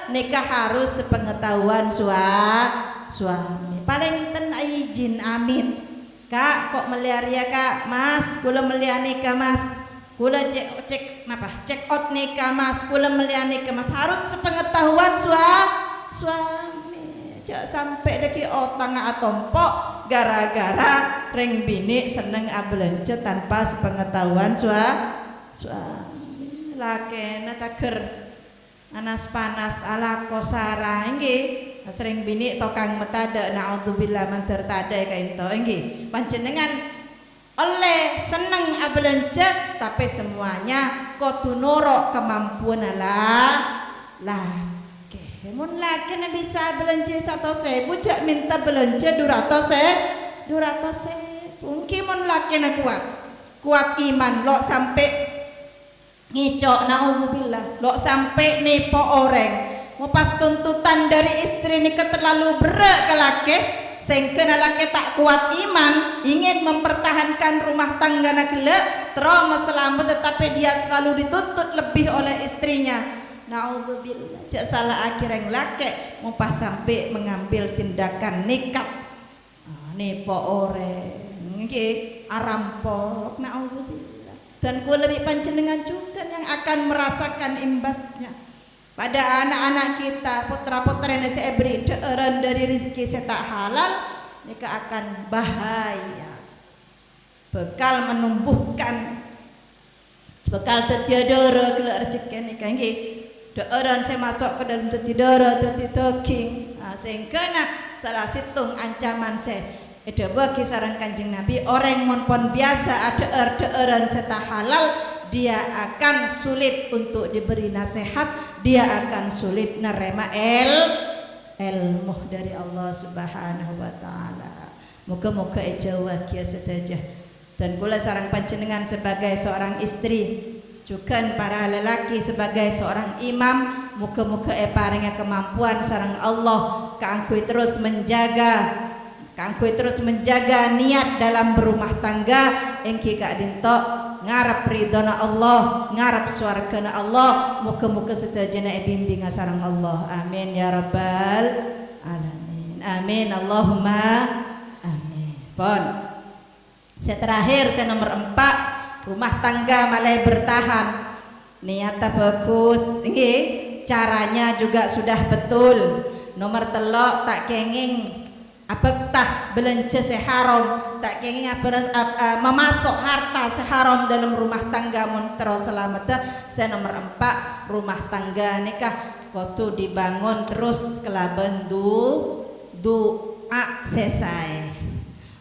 nikah harus sepengetahuan suami. Paling enten izin amit. Kak kok melihat ya kak, mas kula melihat nikah mas, kula cek out nikah mas, kula melihat nikah mas, harus sepengetahuan suami. Cak sampai deki otang atompok gara-gara ring bini seneng abelence tanpa sepengetahuan suami. Lakena taker anas panas ala kosara nggih sering bini tokang metada naudzubillah man tertada ka ento nggih panjenengan oleh seneng abelence tapi semuanya kudu nurut kemampuan lah. Mun laki na bisa belanja 100.000 jak minta belanja 200.000 mungkin mun laki na kuat iman lo sampai ngicok naudzubillah lo sampai nipu orang mau pas tuntutan dari istri ini terlalu berat ke laki sehingga laki tak kuat iman ingin mempertahankan rumah tangga nak gelak trauma selamat tetapi dia selalu dituntut lebih oleh istrinya. Nauzubillah, cak salah akhir yang laki mau pas sampai mengambil tindakan nekat, nipu orang, nggih arampok, nauzubillah. Dan ku lebih panjenengan juga yang akan merasakan imbasnya pada anak-anak kita, putra-putra yang saya beri deureun dari rezeki saya tak halal, mereka akan bahaya, bekal menumbuhkan, bekal tertiadara kelak rezeki nikah nggih. Deureun saya masuk ke dalam tertidara tertidoking sehingga salah situng ancaman saya ada bagi sarang Kanjeng Nabi orang monpon biasa ada deureun serta halal dia akan sulit untuk diberi nasihat, dia akan sulit nerema ilmu dari Allah Subhanahu wa taala. Moga-moga ejawa kia saja. Dan kula sareng panjenengan sebagai seorang istri juga para lelaki sebagai seorang imam, muka-muka paringa kemampuan sareng Allah kangkui terus menjaga niat dalam berumah tangga engki kak dinto ngarep ridona Allah, ngarep swargana Allah, muka-muka setajana bimbing sareng Allah. Amin ya rabbal alamin. Amin Allahumma amin. Pon. Terakhir saya nomor 4, rumah tangga malai bertahan, niatnya bagus, caranya juga sudah betul. Nomor 3 tak kenging abektah belanja seharam, tak kenging memasuk harta seharam dalam rumah tangga mun terus selamat. Saya nomor 4 rumah tangga nikah kudu dibangun terus kelaban doa selesai.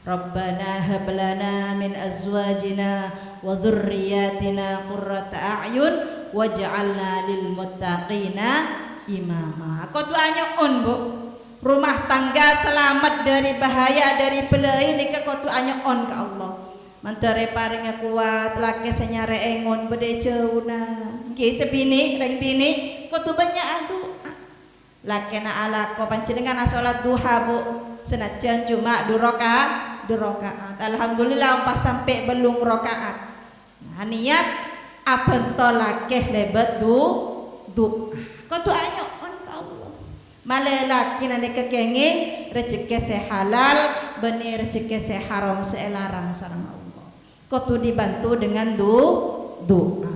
Rabbana hab lana min azwajina wa dzurriyyatina qurrata a'yun waj'alna lil muttaqina imama. Kudu anyon Bu. Rumah tangga selamat dari bahaya dari belai nikah kudu anyon ke Allah. Mantare paringa kuat laki senyare engon bede ceuna. Nggih sebini reng bini kudu banyak doa. Lakena ala ko panjenengan salat duha Bu. Senajan cuma 2 rakaat. Alhamdulillah pas sampai belum rakaat. Nah, niat abento lakeh lebet doa. Kudu anyon ke Allah. Malelaki nane kekenging rezeki se halal, benih rezeki se haram se larang sareng Allah. Kudu dibantu dengan doa.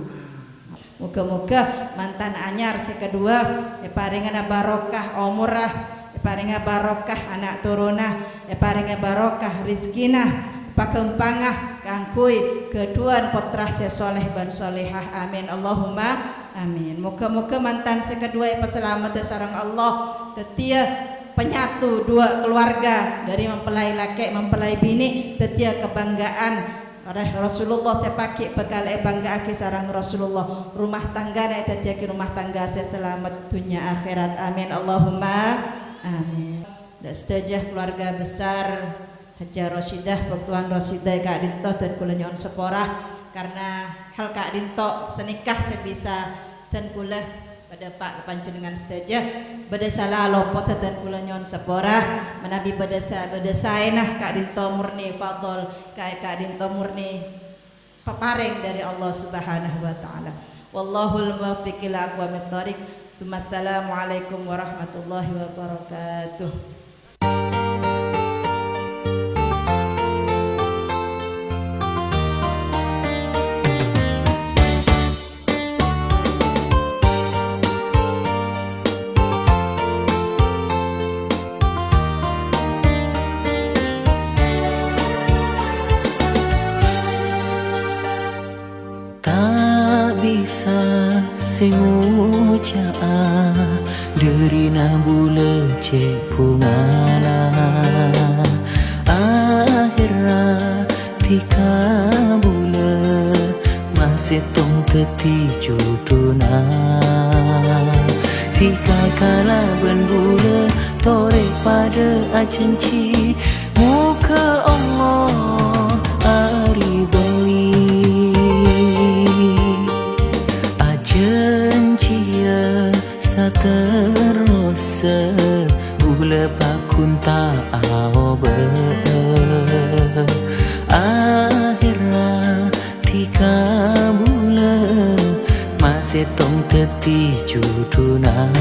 Moga-moga mantan anyar se kedua paringana barokah umurah, paringa barokah anak turunah, paringa barokah rizkina, pakempangah kangkui keduan putra sesoleh ban solehah. Amin Allahumma amin. Moga-moga mantan sekedua peselamat sareng Allah tetia penyatu 2 keluarga dari mempelai laki mempelai bini tetia kebanggaan oleh Rasulullah sepaki bekal bangga aki sarang Rasulullah rumah tangga na tetia ki rumah tangga selamat dunia akhirat. Amin Allahumma amin. Dan setajah keluarga besar Haja Rosyidah, Tuan Rosyidah Kak Dinto dan kula nyon seporah karena hal Kak Dinto senikah sebisa dan kula pada pak panjenengan sedaya beda salah lopot dan kula nyon sepora menabi beda saenah kak dinto murni fadl kak dinto murni paparing dari Allah Subhanahu wa taala. Wallahul muwaffiq ila aqwamit thoriq. Assalamualaikum warahmatullahi wabarakatuh. Bisa sengucaa derina bule cek pungana akhirnya tika bule masih tong teti juduna tika kala ben bule torek pada acenci muka Allah ariboi cencia saterus bula pakun tak aobe akhirnya tika bula masih tong teti juduna